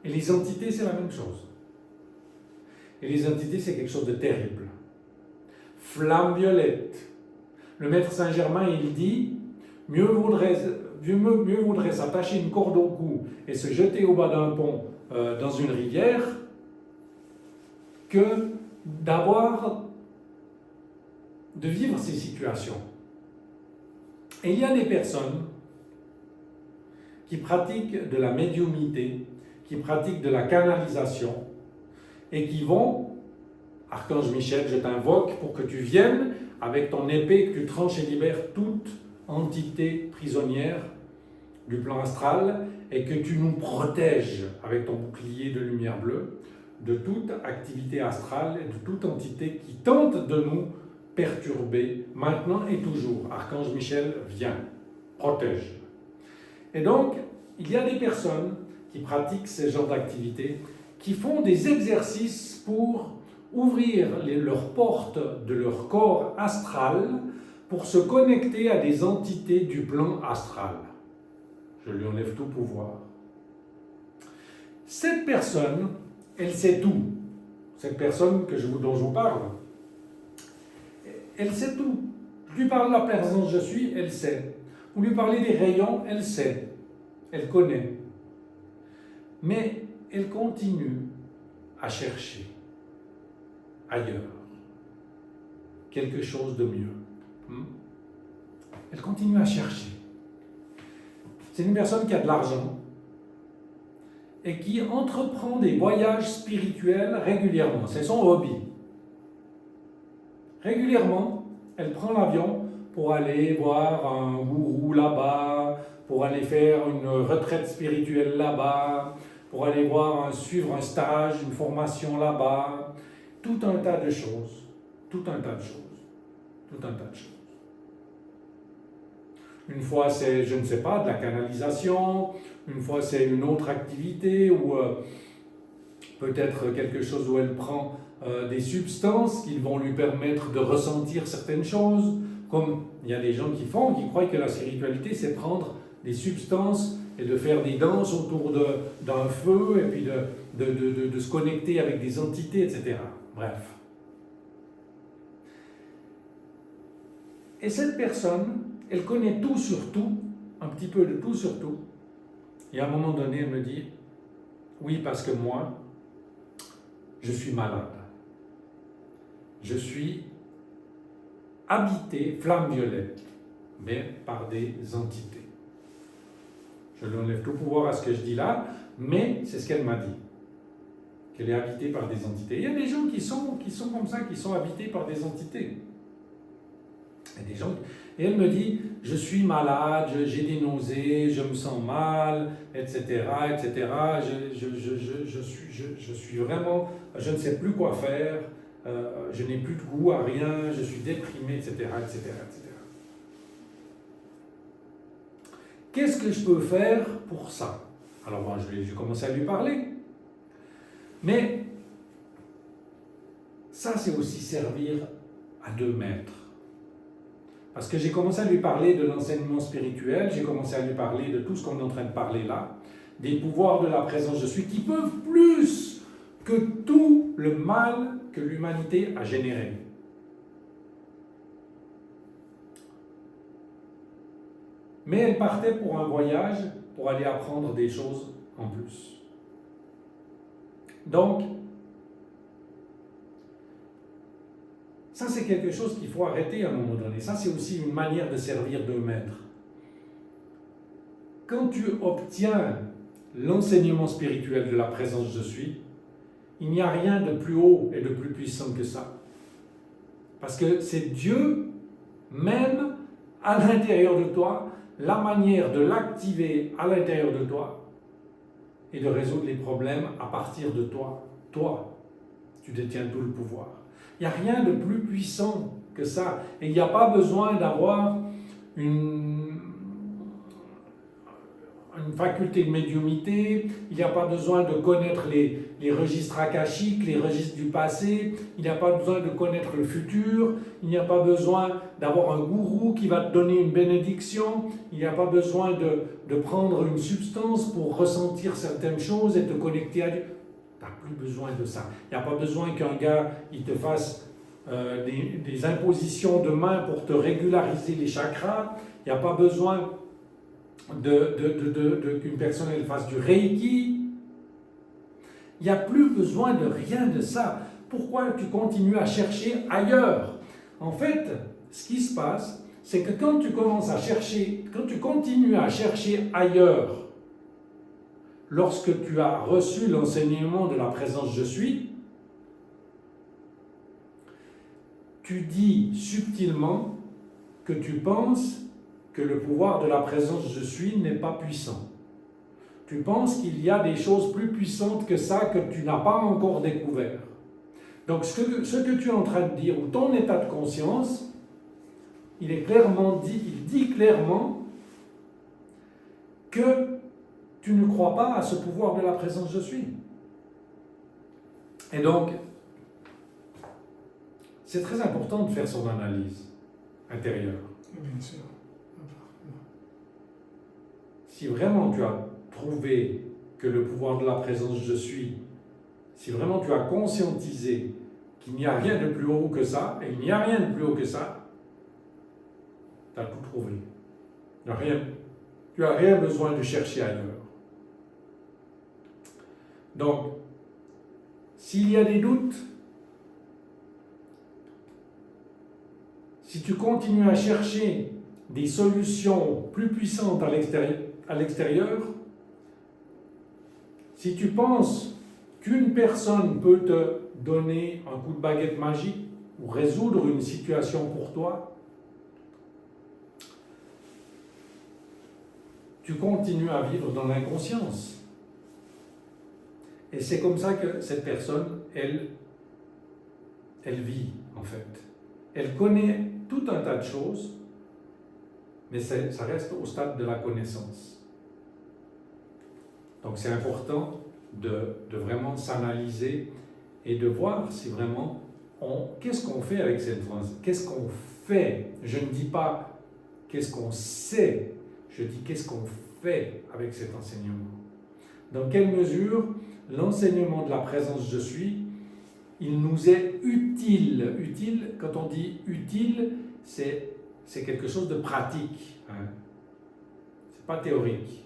Et les entités, c'est la même chose. Et les entités, c'est quelque chose de terrible. Flamme violette. Le maître Saint-Germain, il dit, mieux vaudrait s'attacher une corde au cou et se jeter au bas d'un pont dans une rivière que de vivre ces situations. Et il y a des personnes qui pratiquent de la médiumnité, qui pratiquent de la canalisation et qui vont, Archange Michel, je t'invoque pour que tu viennes avec ton épée, que tu tranches et libères toute entité prisonnière du plan astral et que tu nous protèges avec ton bouclier de lumière bleue de toute activité astrale et de toute entité qui tente de nous perturber maintenant et toujours. Archange Michel, viens, protège. Et donc, il y a des personnes qui pratiquent ce genre d'activité, qui font des exercices pour ouvrir leurs portes de leur corps astral pour se connecter à des entités du plan astral. Je lui enlève tout pouvoir. Cette personne, elle sait tout. Cette personne dont je vous parle, elle sait tout. Je lui parle de la présence je suis, elle sait. Vous lui parlez des rayons, elle sait. Elle connaît. Mais elle continue à chercher ailleurs quelque chose de mieux. Elle continue à chercher. C'est une personne qui a de l'argent et qui entreprend des voyages spirituels régulièrement. C'est son hobby. Régulièrement, elle prend l'avion pour aller voir un gourou là-bas, pour aller faire une retraite spirituelle là-bas, pour aller suivre un stage, une formation là-bas. Tout un tas de choses. Tout un tas de choses. Tout un tas de choses. Une fois, c'est, je ne sais pas, de la canalisation. Une fois, c'est une autre activité ou peut-être quelque chose où elle prend des substances qui vont lui permettre de ressentir certaines choses. Comme il y a des gens qui croient que la spiritualité, c'est prendre des substances et de faire des danses autour d'un feu et puis de se connecter avec des entités, etc. Bref. Et cette personne, elle connaît tout sur tout, un petit peu de tout sur tout. Et à un moment donné, elle me dit, oui, parce que moi, je suis malade. Je suis habité, flamme violette, mais par des entités. Je lui enlève tout pouvoir à ce que je dis là, mais c'est ce qu'elle m'a dit. Qu'elle est habitée par des entités. Il y a des gens qui sont comme ça, qui sont habités par des entités. Et elle me dit, je suis malade, j'ai des nausées, je me sens mal, etc., etc. Je suis vraiment, je ne sais plus quoi faire, je n'ai plus de goût à rien, je suis déprimé, etc., etc., etc. Qu'est-ce que je peux faire pour ça? Alors moi, j'ai commencé à lui parler. Mais ça, c'est aussi servir à 2 mètres. Parce que j'ai commencé à lui parler de l'enseignement spirituel, j'ai commencé à lui parler de tout ce qu'on est en train de parler là, des pouvoirs de la présence je suis, qui peuvent plus que tout le mal que l'humanité a généré. Mais elle partait pour un voyage, pour aller apprendre des choses en plus. Donc, ça c'est quelque chose qu'il faut arrêter à un moment donné. Ça c'est aussi une manière de servir de maître. Quand tu obtiens l'enseignement spirituel de la présence je suis, il n'y a rien de plus haut et de plus puissant que ça. Parce que c'est Dieu même à l'intérieur de toi, la manière de l'activer à l'intérieur de toi et de résoudre les problèmes à partir de toi. Toi, tu détiens tout le pouvoir. Il n'y a rien de plus puissant que ça. Et il n'y a pas besoin d'avoir une faculté de médiumnité, il n'y a pas besoin de connaître les registres akashiques, les registres du passé, il n'y a pas besoin de connaître le futur, il n'y a pas besoin d'avoir un gourou qui va te donner une bénédiction, il n'y a pas besoin de prendre une substance pour ressentir certaines choses et te connecter à Dieu. Tu n'as plus besoin de ça. Il n'y a pas besoin qu'un gars il te fasse des impositions de main pour te régulariser les chakras, il n'y a pas besoin qu'une personne elle fasse du Reiki. Il n'y a plus besoin de rien de ça. Pourquoi tu continues à chercher ailleurs? En fait, ce qui se passe, c'est que quand tu continues à chercher ailleurs, lorsque tu as reçu l'enseignement de la présence je suis, tu dis subtilement que tu penses que le pouvoir de la présence je suis n'est pas puissant. Tu penses qu'il y a des choses plus puissantes que ça que tu n'as pas encore découvert. Donc ce que tu es en train de dire, ou ton état de conscience, il dit clairement que tu ne crois pas à ce pouvoir de la présence je suis. Et donc, c'est très important de faire son analyse intérieure. Bien sûr. Si vraiment tu as trouvé que le pouvoir de la présence je suis, si vraiment tu as conscientisé qu'il n'y a rien de plus haut que ça, et il n'y a rien de plus haut que ça, tu as tout trouvé. Tu n'as rien besoin de chercher ailleurs. Donc, s'il y a des doutes, si tu continues à chercher des solutions plus puissantes à l'extérieur, si tu penses qu'une personne peut te donner un coup de baguette magique ou résoudre une situation pour toi, tu continues à vivre dans l'inconscience. Et c'est comme ça que cette personne, elle vit, en fait. Elle connaît tout un tas de choses, mais ça reste au stade de la connaissance. Donc c'est important de vraiment s'analyser et de voir si vraiment, qu'est-ce qu'on fait avec cette phrase? Qu'est-ce qu'on fait? Je ne dis pas qu'est-ce qu'on sait, je dis qu'est-ce qu'on fait avec cet enseignement. Dans quelle mesure l'enseignement de la présence je suis, il nous est utile. Utile, quand on dit utile, c'est quelque chose de pratique. Hein. C'est pas théorique.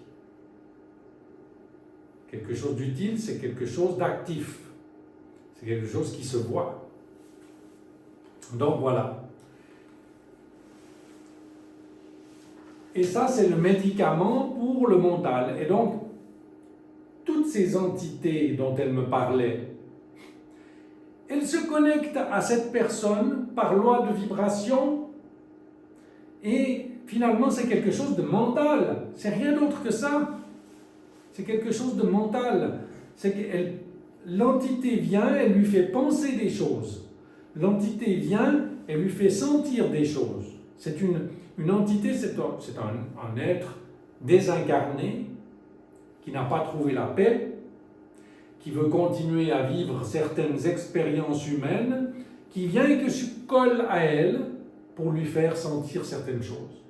Quelque chose d'utile, c'est quelque chose d'actif. C'est quelque chose qui se voit. Donc voilà. Et ça, c'est le médicament pour le mental. Et donc, toutes ces entités dont elle me parlait, elles se connectent à cette personne par loi de vibration et finalement, c'est quelque chose de mental. C'est rien d'autre que ça. C'est quelque chose de mental. C'est que l'entité vient, elle lui fait penser des choses. L'entité vient, elle lui fait sentir des choses. C'est une entité, c'est un être désincarné qui n'a pas trouvé la paix, qui veut continuer à vivre certaines expériences humaines, qui vient et que se colle à elle pour lui faire sentir certaines choses.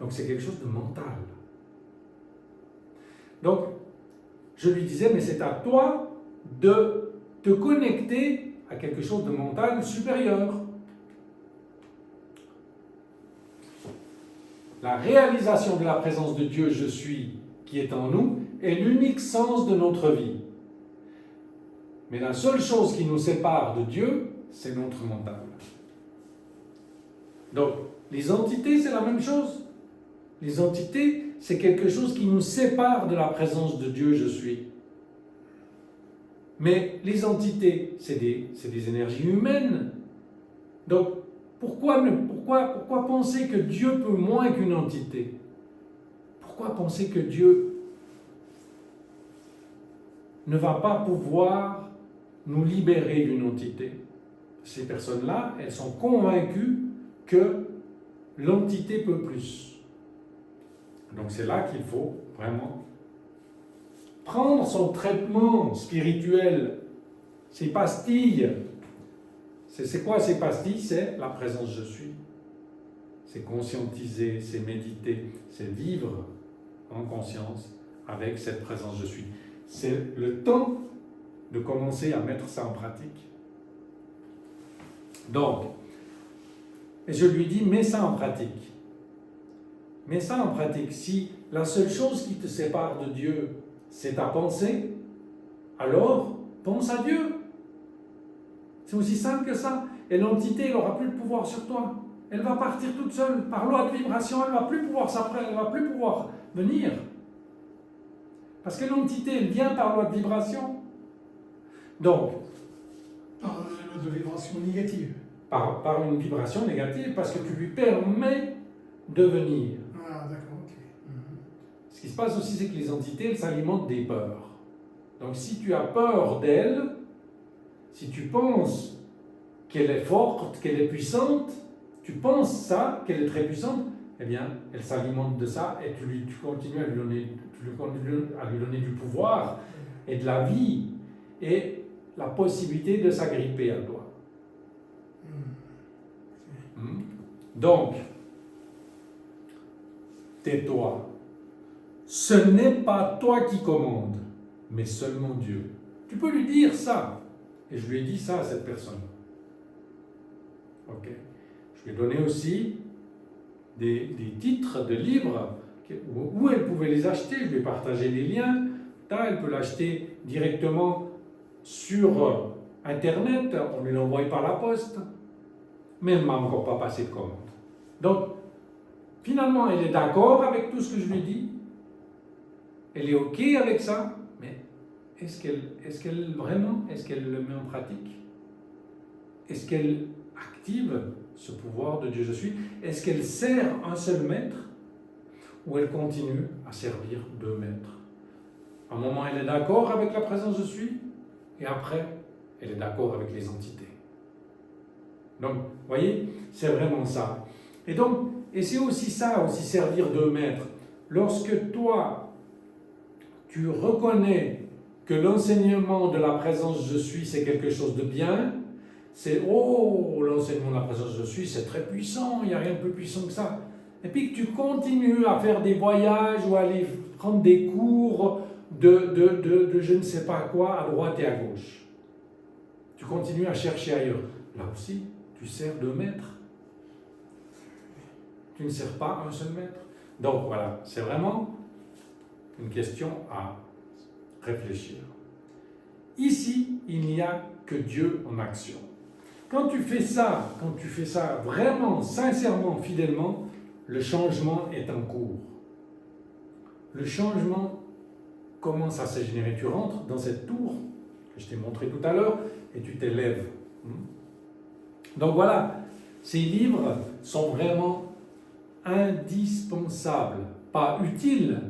Donc c'est quelque chose de mental. Donc, je lui disais, mais c'est à toi de te connecter à quelque chose de mental supérieur. La réalisation de la présence de Dieu, je suis, qui est en nous, est l'unique sens de notre vie. Mais la seule chose qui nous sépare de Dieu, c'est notre mental. Donc, les entités, c'est la même chose. Les entités, c'est quelque chose qui nous sépare de la présence de Dieu, je suis. Mais les entités, c'est des énergies humaines. Donc, pourquoi Pourquoi penser que Dieu peut moins qu'une entité? Pourquoi penser que Dieu ne va pas pouvoir nous libérer d'une entité? Ces personnes-là, elles sont convaincues que l'entité peut plus. Donc c'est là qu'il faut vraiment prendre son traitement spirituel, ces pastilles. C'est quoi ces pastilles? C'est la présence je suis. C'est conscientiser, c'est méditer, c'est vivre en conscience avec cette présence je suis. C'est le temps de commencer à mettre ça en pratique. Donc, et je lui dis, mets ça en pratique. Mets ça en pratique. Si la seule chose qui te sépare de Dieu, c'est ta pensée, alors pense à Dieu. C'est aussi simple que ça. Et l'entité, elle n'aura plus de pouvoir sur toi. Elle va partir toute seule. Par loi de vibration, elle ne va plus pouvoir s'apprendre, elle ne va plus pouvoir venir. Parce que l'entité, elle vient par loi de vibration. Donc, Par une vibration négative. Par une vibration négative, parce que tu lui permets de venir. Ah, d'accord, ok. Ce qui se passe aussi, c'est que les entités, elles s'alimentent des peurs. Donc si tu as peur d'elle, si tu penses qu'elle est forte, qu'elle est puissante, tu penses ça, qu'elle est très puissante, eh bien, elle s'alimente de ça et tu continues à lui donner du pouvoir et de la vie et la possibilité de s'agripper à toi. Donc, tais-toi. Ce n'est pas toi qui commande, mais seulement Dieu. Tu peux lui dire ça. Et je lui ai dit ça à cette personne. Ok. Je lui ai donné aussi des titres de livres où elle pouvait les acheter. Je lui ai partagé les liens. Là, elle peut l'acheter directement sur Internet. On ne l'envoie par la poste. Mais elle ne m'a encore pas passé de commande. Donc, finalement, elle est d'accord avec tout ce que je lui dis. Elle est OK avec ça. Mais est-ce qu'elle le met en pratique? Est-ce qu'elle active ce pouvoir de Dieu je suis? Est-ce qu'elle sert un seul maître? Ou elle continue à servir deux maîtres? À un moment, elle est d'accord avec la présence je suis. Et après, elle est d'accord avec les entités. Donc, vous voyez, c'est vraiment ça. Et c'est aussi ça, aussi servir de maître. Lorsque toi, tu reconnais que l'enseignement de la présence je suis, c'est quelque chose de bien, c'est « Oh, l'enseignement de la présence je suis, c'est très puissant, il n'y a rien de plus puissant que ça. » Et puis que tu continues à faire des voyages ou à aller prendre des cours de je ne sais pas quoi à droite et à gauche. Tu continues à chercher ailleurs. Là aussi, tu sers de maître. Tu ne sers pas un seul maître. Donc voilà, c'est vraiment une question à réfléchir. Ici, il n'y a que Dieu en action. Quand tu fais ça vraiment, sincèrement, fidèlement, le changement est en cours. Le changement commence à se générer. Tu rentres dans cette tour que je t'ai montré tout à l'heure et tu t'élèves. Donc voilà, ces livres sont vraiment indispensables, pas utiles,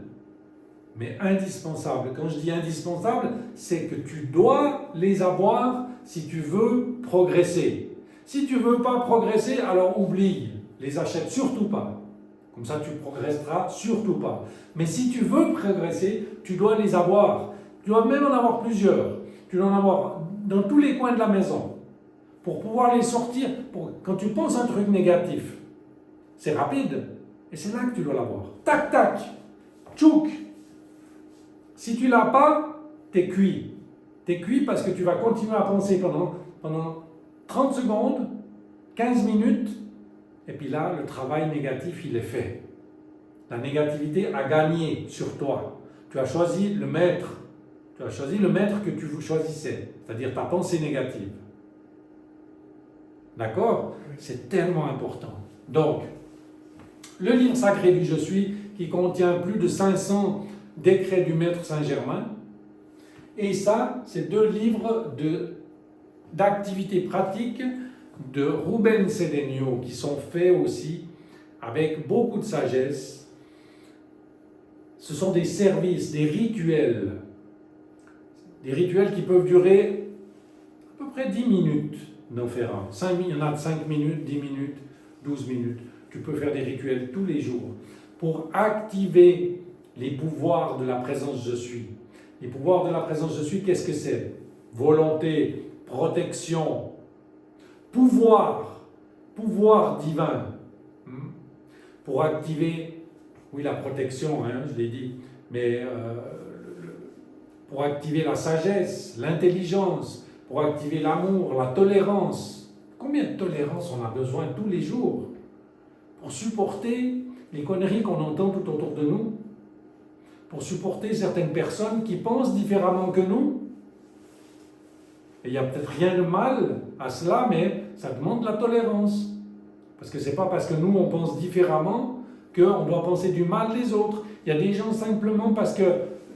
mais indispensables. Quand je dis indispensable, c'est que tu dois les avoir si tu veux progresser. Si tu ne veux pas progresser, alors oublie, les achète surtout pas. Comme ça, tu progresseras surtout pas. Mais si tu veux progresser, tu dois les avoir. Tu dois même en avoir plusieurs. Tu dois en avoir dans tous les coins de la maison. Pour pouvoir les sortir, quand tu penses un truc négatif, c'est rapide, et c'est là que tu dois l'avoir. Tac, tac, tchouk. Si tu ne l'as pas, t'es cuit. T'es cuit parce que tu vas continuer à penser pendant 30 secondes, 15 minutes, et puis là, le travail négatif, il est fait. La négativité a gagné sur toi. Tu as choisi le maître. Tu as choisi le maître que tu choisissais, c'est-à-dire ta pensée négative. D'accord? C'est tellement important. Donc, le livre sacré du Je suis, qui contient plus de 500 décrets du Maître Saint-Germain, et ça, c'est 2 livres d'activités pratiques de Ruben Cedeno qui sont faits aussi avec beaucoup de sagesse. Ce sont des services, des rituels qui peuvent durer à peu près 10 minutes d'en faire un. Il y en a de 5 minutes, 10 minutes, 12 minutes. Tu peux faire des rituels tous les jours pour activer les pouvoirs de la présence je suis. Les pouvoirs de la présence je suis, qu'est-ce que c'est? Volonté, protection, pouvoir divin. Pour activer, oui, la protection, je l'ai dit, mais pour activer la sagesse, l'intelligence, pour activer l'amour, la tolérance. Combien de tolérance on a besoin tous les jours pour supporter les conneries qu'on entend tout autour de nous, pour supporter certaines personnes qui pensent différemment que nous? Et il n'y a peut-être rien de mal à cela, mais ça demande de la tolérance. Parce que ce n'est pas parce que nous, on pense différemment qu'on doit penser du mal des autres. Il y a des gens simplement parce que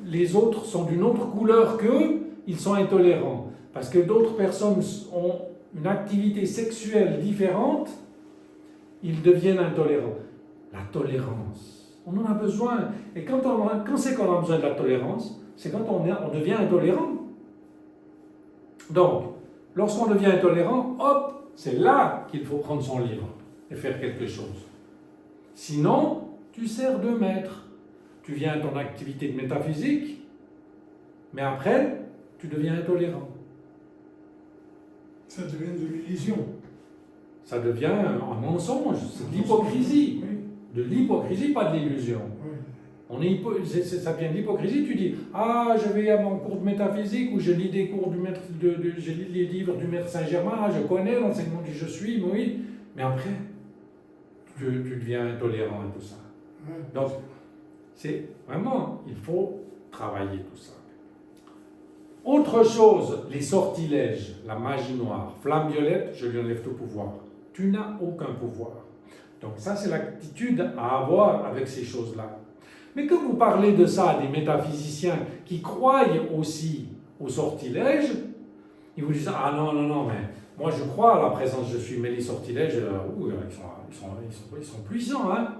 les autres sont d'une autre couleur qu'eux, ils sont intolérants. Parce que d'autres personnes ont une activité sexuelle différente, ils deviennent intolérants. La tolérance, on en a besoin. Et quand c'est qu'on a besoin de la tolérance, c'est quand on devient intolérant. Donc, lorsqu'on devient intolérant, hop, c'est là qu'il faut prendre son livre et faire quelque chose. Sinon, tu sers de maître. Tu viens à ton activité de métaphysique, mais après, tu deviens intolérant. Ça devient de l'illusion. Ça devient un mensonge, c'est de l'hypocrisie. Oui. De l'hypocrisie, pas de l'illusion. Oui. Ça vient de l'hypocrisie, tu dis « Ah, je vais à mon cours de métaphysique ou je lis des cours du maître, je lis les livres du maître Saint-Germain, ah, je connais l'enseignement du je suis, oui. » Mais après, tu deviens intolérant et tout ça. Oui. Donc, c'est vraiment, il faut travailler tout ça. Autre chose, les sortilèges, la magie noire, flamme violette, je lui enlève tout pouvoir. Tu n'as aucun pouvoir. Donc ça, c'est l'attitude à avoir avec ces choses-là. Mais quand vous parlez de ça à des métaphysiciens qui croient aussi aux sortilèges, ils vous disent « Ah non, mais moi je crois à la présence je suis, mais les sortilèges, ils sont puissants. Hein?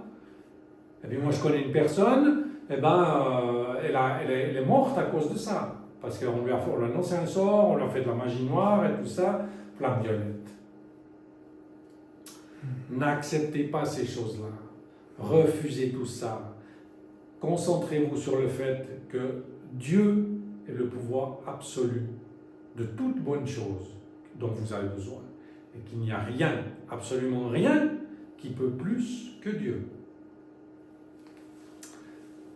Et bien moi je connais une personne, elle est morte à cause de ça. Parce qu'on lui a annoncé un sort, on lui a fait de la magie noire et tout ça, flamme violette. N'acceptez pas ces choses-là. Refusez tout ça. Concentrez-vous sur le fait que Dieu est le pouvoir absolu de toute bonne chose dont vous avez besoin. Et qu'il n'y a rien, absolument rien, qui peut plus que Dieu.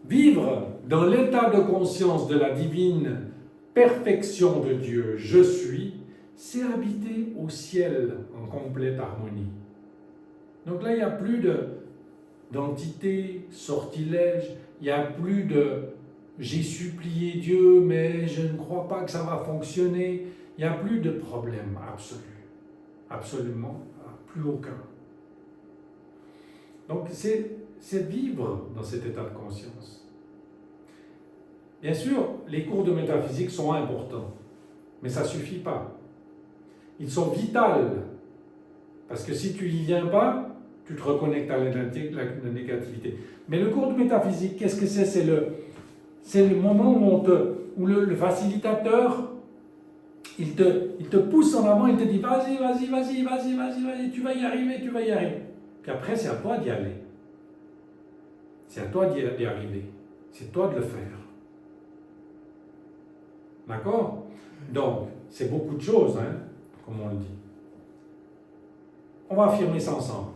Vivre dans l'état de conscience de la divine perfection de Dieu, je suis, c'est habiter au ciel en complète harmonie. Donc là, il n'y a plus d'entité, sortilège, il n'y a plus de j'ai supplié Dieu, mais je ne crois pas que ça va fonctionner. Il n'y a plus de problème absolu. Absolument, plus aucun. Donc c'est vivre dans cet état de conscience. Bien sûr, les cours de métaphysique sont importants, mais ça ne suffit pas. Ils sont vitaux, parce que si tu n'y viens pas, tu te reconnectes à la négativité. Mais le cours de métaphysique, qu'est-ce que c'est? C'est le moment où le facilitateur, il te pousse en avant, il te dit vas-y, tu vas y arriver. Puis après, c'est à toi d'y aller. C'est à toi d'y arriver. C'est toi de le faire. D'accord? Donc, c'est beaucoup de choses, hein, comme on le dit. On va affirmer ça ensemble.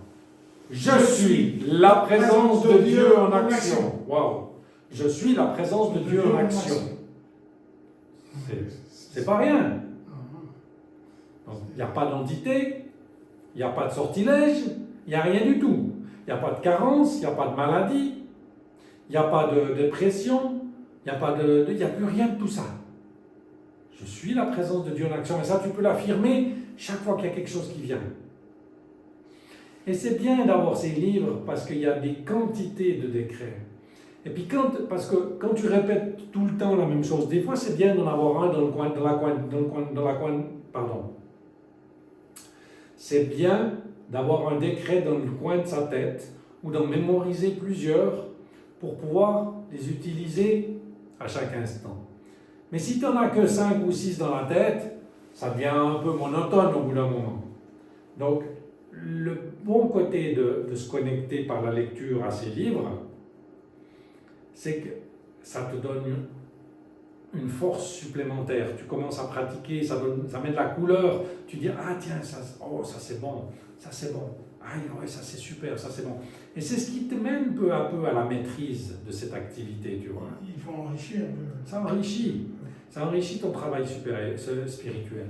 Je suis la présence de Dieu en action. Waouh! Je suis la présence de Dieu en action. C'est pas rien. Il n'y a pas d'entité, il n'y a pas de sortilège, il n'y a rien du tout. Il n'y a pas de carence, il n'y a pas de maladie, il n'y a pas de dépression, il n'y a plus rien de tout ça. Je suis la présence de Dieu en action. Et ça, tu peux l'affirmer chaque fois qu'il y a quelque chose qui vient. Et c'est bien d'avoir ces livres parce qu'il y a des quantités de décrets. Et puis parce que quand tu répètes tout le temps la même chose, des fois c'est bien d'en avoir un dans la coin. c'est bien d'avoir un décret dans le coin de sa tête ou d'en mémoriser plusieurs pour pouvoir les utiliser à chaque instant. Mais si tu n'en as que 5 ou 6 dans la tête, ça devient un peu monotone au bout d'un moment. Donc, le bon côté de se connecter par la lecture à ces livres, c'est que ça te donne une force supplémentaire. Tu commences à pratiquer, ça met de la couleur. Tu dis, ah tiens, ça c'est bon, ça c'est bon. Ah ouais, ça c'est super, ça c'est bon. Et c'est ce qui te mène peu à peu à la maîtrise de cette activité, tu vois. Il faut enrichir un peu. Ça enrichit ton travail spirituel.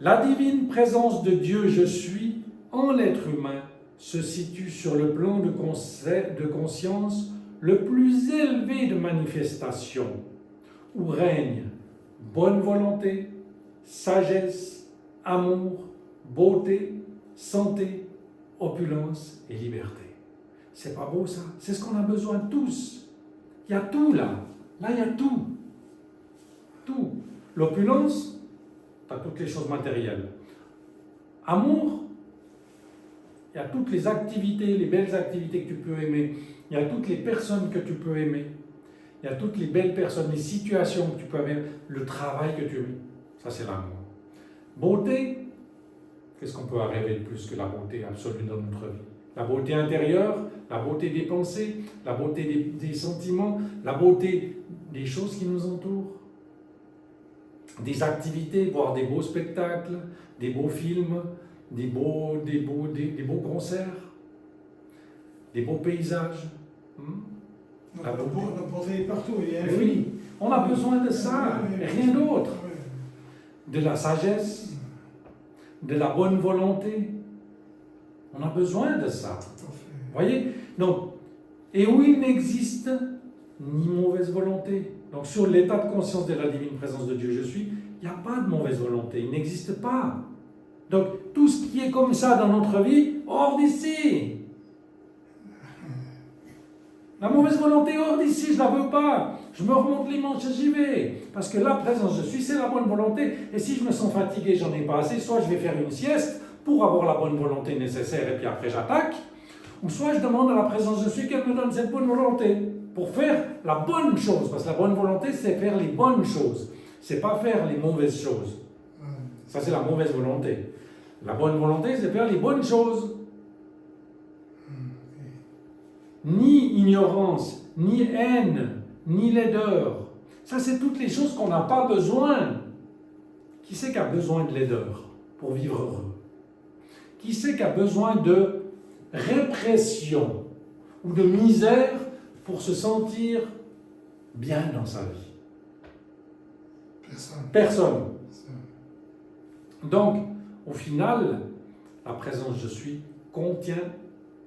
La divine présence de Dieu, je suis, en l'être humain, se situe sur le plan de conscience le plus élevé de manifestation, où règne bonne volonté, sagesse, amour, beauté, santé, opulence et liberté. C'est pas beau ça? C'est ce qu'on a besoin de tous. Il y a tout là. Là, il y a tout. Tout. L'opulence, tu as toutes les choses matérielles. Amour, il y a toutes les activités, les belles activités que tu peux aimer. Il y a toutes les personnes que tu peux aimer. Il y a toutes les belles personnes, les situations que tu peux aimer, le travail que tu aimes. Ça, c'est l'amour. Beauté, qu'est-ce qu'on peut rêver de plus que la beauté absolue dans notre vie? La beauté intérieure, la beauté des pensées, la beauté des sentiments, la beauté des choses qui nous entourent. Des activités, voir des beaux spectacles, des beaux films, des beaux concerts, des beaux paysages. La beauté est partout, il y a un oui, on a besoin de ça, rien d'autre. De la sagesse, de la bonne volonté. On a besoin de ça. Vous voyez? Donc, et où il n'existe ni mauvaise volonté. Donc, sur l'état de conscience de la divine présence de Dieu, je suis, il n'y a pas de mauvaise volonté, il n'existe pas. Donc, tout ce qui est comme ça dans notre vie, hors d'ici. La mauvaise volonté, hors d'ici, je ne la veux pas. Je me remonte les manches et j'y vais. Parce que la présence, je suis, c'est la bonne volonté. Et si je me sens fatigué, j'en ai pas assez, soit je vais faire une sieste pour avoir la bonne volonté nécessaire et puis après j'attaque, ou soit je demande à la présence, je suis, qu'elle me donne cette bonne volonté pour faire la bonne chose. Parce que la bonne volonté, c'est faire les bonnes choses. C'est pas faire les mauvaises choses. Ça, c'est la mauvaise volonté. La bonne volonté, c'est faire les bonnes choses. Ni ignorance, ni haine, ni laideur. Ça, c'est toutes les choses qu'on n'a pas besoin. Qui c'est qui a besoin de laideur pour vivre heureux? Qui c'est qui a besoin de répression ou de misère pour se sentir bien dans sa vie? Personne. Donc, au final, la présence je suis contient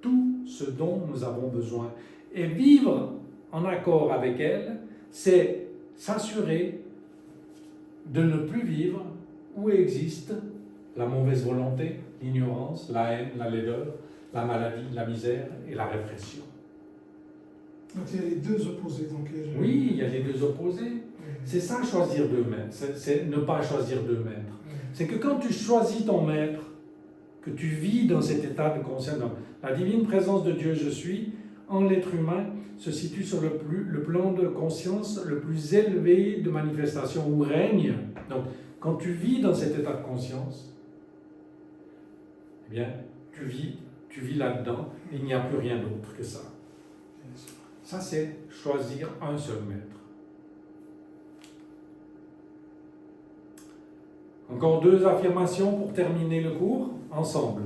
tout ce dont nous avons besoin. Et vivre en accord avec elle, c'est s'assurer de ne plus vivre où existe la mauvaise volonté, l'ignorance, la haine, la laideur, la maladie, la misère et la répression. Donc il y a les deux opposés. Oui, il y a les deux opposés. C'est ça, choisir deux maîtres. C'est ne pas choisir deux maîtres. C'est que quand tu choisis ton maître, que tu vis dans cet état de conscience, donc, la divine présence de Dieu, je suis, en l'être humain, se situe sur le plan de conscience le plus élevé de manifestation où règne. Donc, quand tu vis dans cet état de conscience, eh bien, tu vis là-dedans, et il n'y a plus rien d'autre que ça. Ça, c'est choisir un seul maître. Encore deux affirmations pour terminer le cours, ensemble.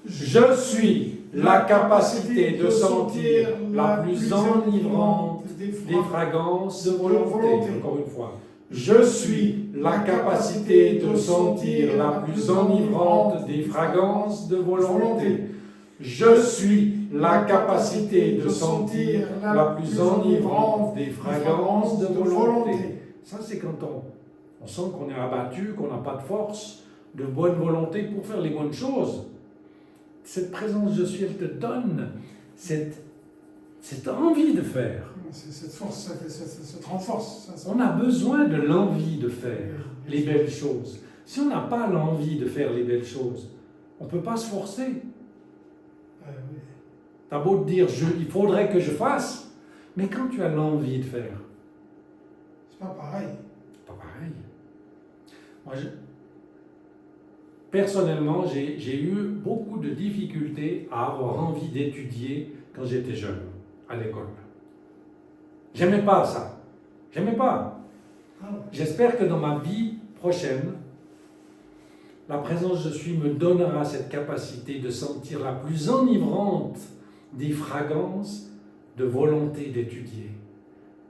Je suis la capacité de sentir la plus enivrante des fragrances de volonté. Encore une fois. Je suis la capacité de sentir la plus enivrante des fragrances de volonté. Je suis la capacité de sentir la plus enivrante des fragrances de volonté. Ça, c'est quand on sent qu'on est abattu, qu'on n'a pas de force, de bonne volonté pour faire les bonnes choses. Cette présence je suis, elle te donne cette envie de faire. Cette force, cette renforce. On a besoin de l'envie de faire les belles choses. Si on n'a pas l'envie de faire les belles choses, on ne peut pas se forcer. Oui. Tu as beau te dire, il faudrait que je fasse, mais quand tu as l'envie de faire, C'est pas pareil. c'est pas pareil. Moi, personnellement, j'ai eu beaucoup de difficultés à avoir envie d'étudier quand j'étais jeune, à l'école. J'aimais pas ça. J'aimais pas. Ah ouais. J'espère que dans ma vie prochaine, la présence je suis me donnera cette capacité de sentir la plus enivrante des fragrances de volonté d'étudier.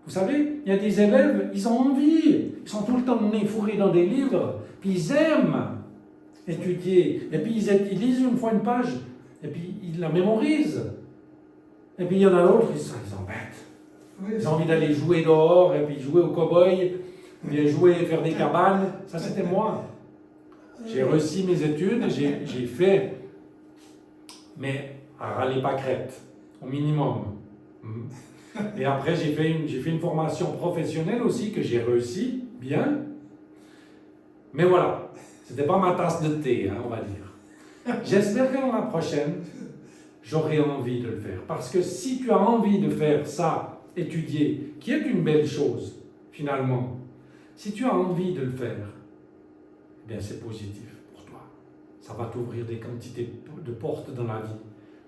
Vous savez, il y a des élèves, ils ont envie, ils sont tout le temps nez fourrés dans des livres, puis ils aiment étudier, et puis ils lisent une fois une page, et puis ils la mémorisent. Et puis il y en a d'autres, ils s'embêtent. Oui, Ils ont envie d'aller jouer dehors, et puis jouer au cow-boy, puis jouer, faire des cabanes. Ça, c'était moi. J'ai réussi mes études, j'ai fait, mais à râler pas crête, au minimum. Et après, j'ai fait une formation professionnelle aussi que j'ai réussi bien. Mais voilà, c'était pas ma tasse de thé, hein, on va dire. J'espère que dans la prochaine, j'aurai envie de le faire. Parce que si tu as envie de faire ça, étudier, qui est une belle chose, finalement, si tu as envie de le faire, eh bien c'est positif pour toi. Ça va t'ouvrir des quantités de portes dans la vie.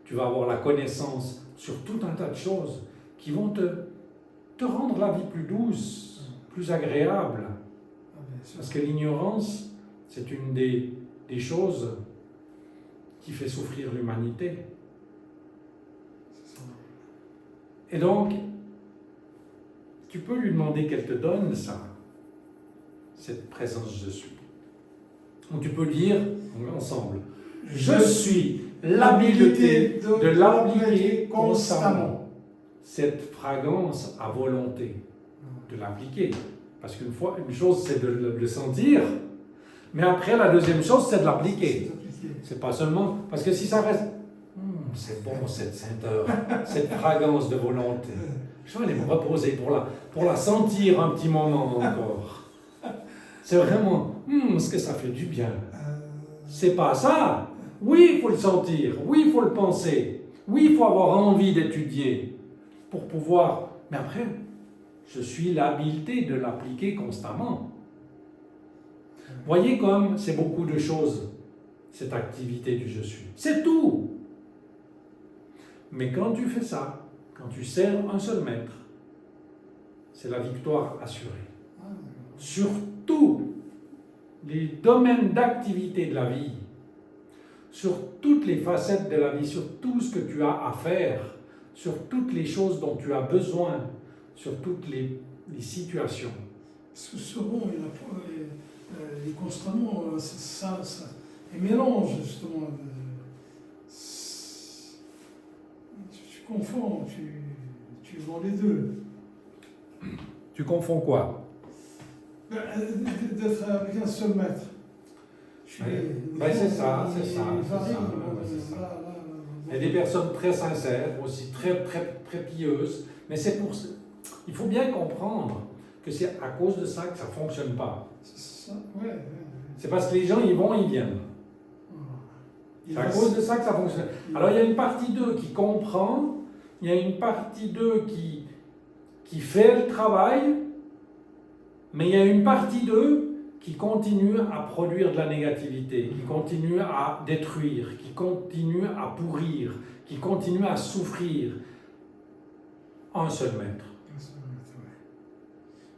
Tu vas avoir la connaissance sur tout un tas de choses qui vont te rendre la vie plus douce, plus agréable. Parce que l'ignorance, c'est une des choses qui fait souffrir l'humanité. Et donc, tu peux lui demander qu'elle te donne ça, cette présence je suis. Ou tu peux lire ensemble. Je suis l'habileté de l'appliquer constamment. Cette fragrance à volonté de l'appliquer. Parce une chose c'est de le sentir, mais après la deuxième chose c'est de l'appliquer. C'est pas seulement, parce que si ça reste, c'est bon cette senteur, cette fragrance de volonté. Je vais aller me reposer pour la sentir un petit moment encore. C'est vraiment, ce que ça fait du bien. C'est pas ça. Oui, il faut le sentir. Oui, il faut le penser. Oui, il faut avoir envie d'étudier pour pouvoir. Mais après, je suis l'habileté de l'appliquer constamment. Voyez comme c'est beaucoup de choses, cette activité du je suis. C'est tout. Mais quand tu fais ça, quand tu sers un seul maître, c'est la victoire assurée. Sur tous les domaines d'activité de la vie, sur toutes les facettes de la vie, sur tout ce que tu as à faire, sur toutes les choses dont tu as besoin, sur toutes les situations. Souvent, il est constamment, il mélange justement. Tu confonds, tu vends les deux. Tu confonds quoi? D'être avec un seul maître. C'est ça. Il y a des personnes très sincères, aussi très, très, très pieuses, mais il faut bien comprendre que c'est à cause de ça que ça ne fonctionne pas. C'est parce que les gens, ils vont, ils viennent. C'est à cause de ça que ça fonctionne. Alors il y a une partie d'eux qui comprend, il y a une partie d'eux qui fait le travail, mais il y a une partie d'eux qui continue à produire de la négativité, qui continue à détruire, qui continue à pourrir, qui continue à souffrir. Un seul maître.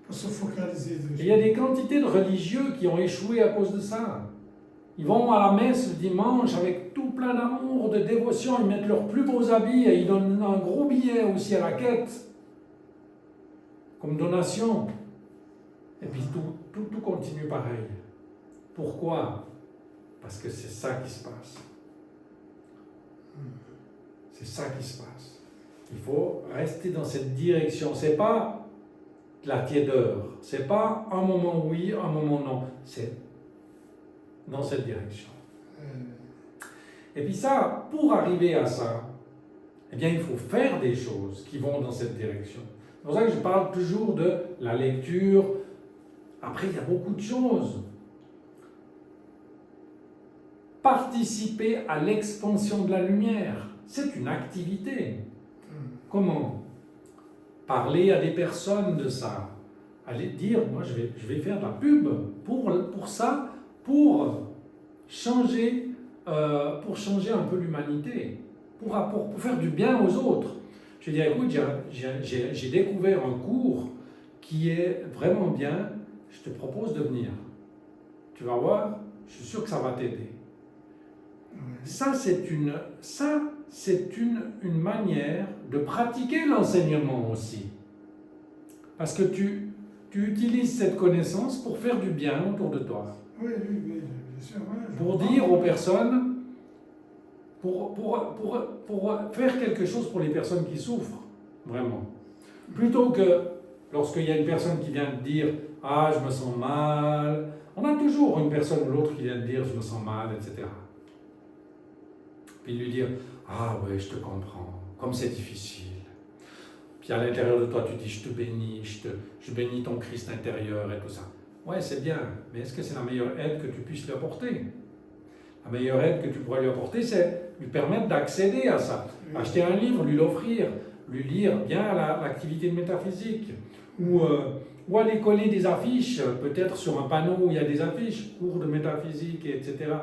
Pour se focaliser dessus. Et il y a des quantités de religieux qui ont échoué à cause de ça. Ils vont à la messe le dimanche avec tout plein d'amour, de dévotion, ils mettent leurs plus beaux habits et ils donnent un gros billet aussi à la quête, comme donation. Et puis tout continue pareil. Pourquoi? Parce que c'est ça qui se passe. C'est ça qui se passe. Il faut rester dans cette direction. C'est pas de la tiédeur. C'est pas un moment oui, un moment non. C'est dans cette direction. Et puis ça, pour arriver à ça, eh bien, il faut faire des choses qui vont dans cette direction. C'est pour ça que je parle toujours de la lecture. Après, il y a beaucoup de choses. participer à l'expansion de la lumière. C'est une activité. Comment? Parler à des personnes de ça. Aller dire, moi je vais faire de la pub pour ça, pour changer un peu l'humanité, pour faire du bien aux autres. Je dis, écoute, j'ai découvert un cours qui est vraiment bien, je te propose de venir. Tu vas voir, je suis sûr que ça va t'aider. Ça, c'est une manière de pratiquer l'enseignement aussi. Parce que tu utilises cette connaissance pour faire du bien autour de toi. Oui, bien sûr. Ouais, pour dire aux personnes, pour faire quelque chose pour les personnes qui souffrent, vraiment. Plutôt que lorsqu'il y a une personne qui vient de dire « Ah, je me sens mal », on a toujours une personne ou l'autre qui vient de dire « Je me sens mal », etc. Puis lui dire « Ah ouais, je te comprends, comme c'est difficile ». Puis à l'intérieur de toi, tu dis « Je te bénis, je bénis ton Christ intérieur » et tout ça. Ouais, c'est bien, mais est-ce que c'est la meilleure aide que tu puisses lui apporter? La meilleure aide que tu pourrais lui apporter, c'est lui permettre d'accéder à ça. Acheter un livre, lui l'offrir, lui lire bien l'activité de métaphysique. Ou aller coller des affiches, peut-être sur un panneau où il y a des affiches, cours de métaphysique, etc.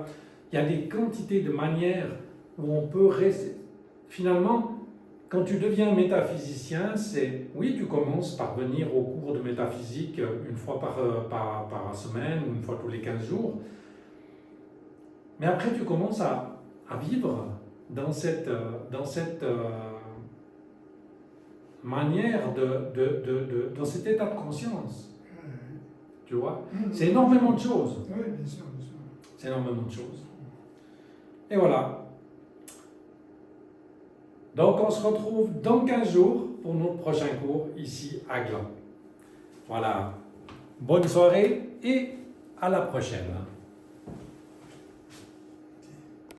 Il y a des quantités de manières où on peut rester. Finalement, quand tu deviens métaphysicien, oui, tu commences par venir au cours de métaphysique une fois par semaine ou une fois tous les 15 jours. Mais après, tu commences à vivre dans cette manière dans cet état de conscience. Tu vois? C'est énormément de choses. Oui, bien sûr, bien sûr. C'est énormément de choses. Et voilà. Donc, on se retrouve dans 15 jours pour notre prochain cours ici à Gland. Voilà. Bonne soirée et à la prochaine.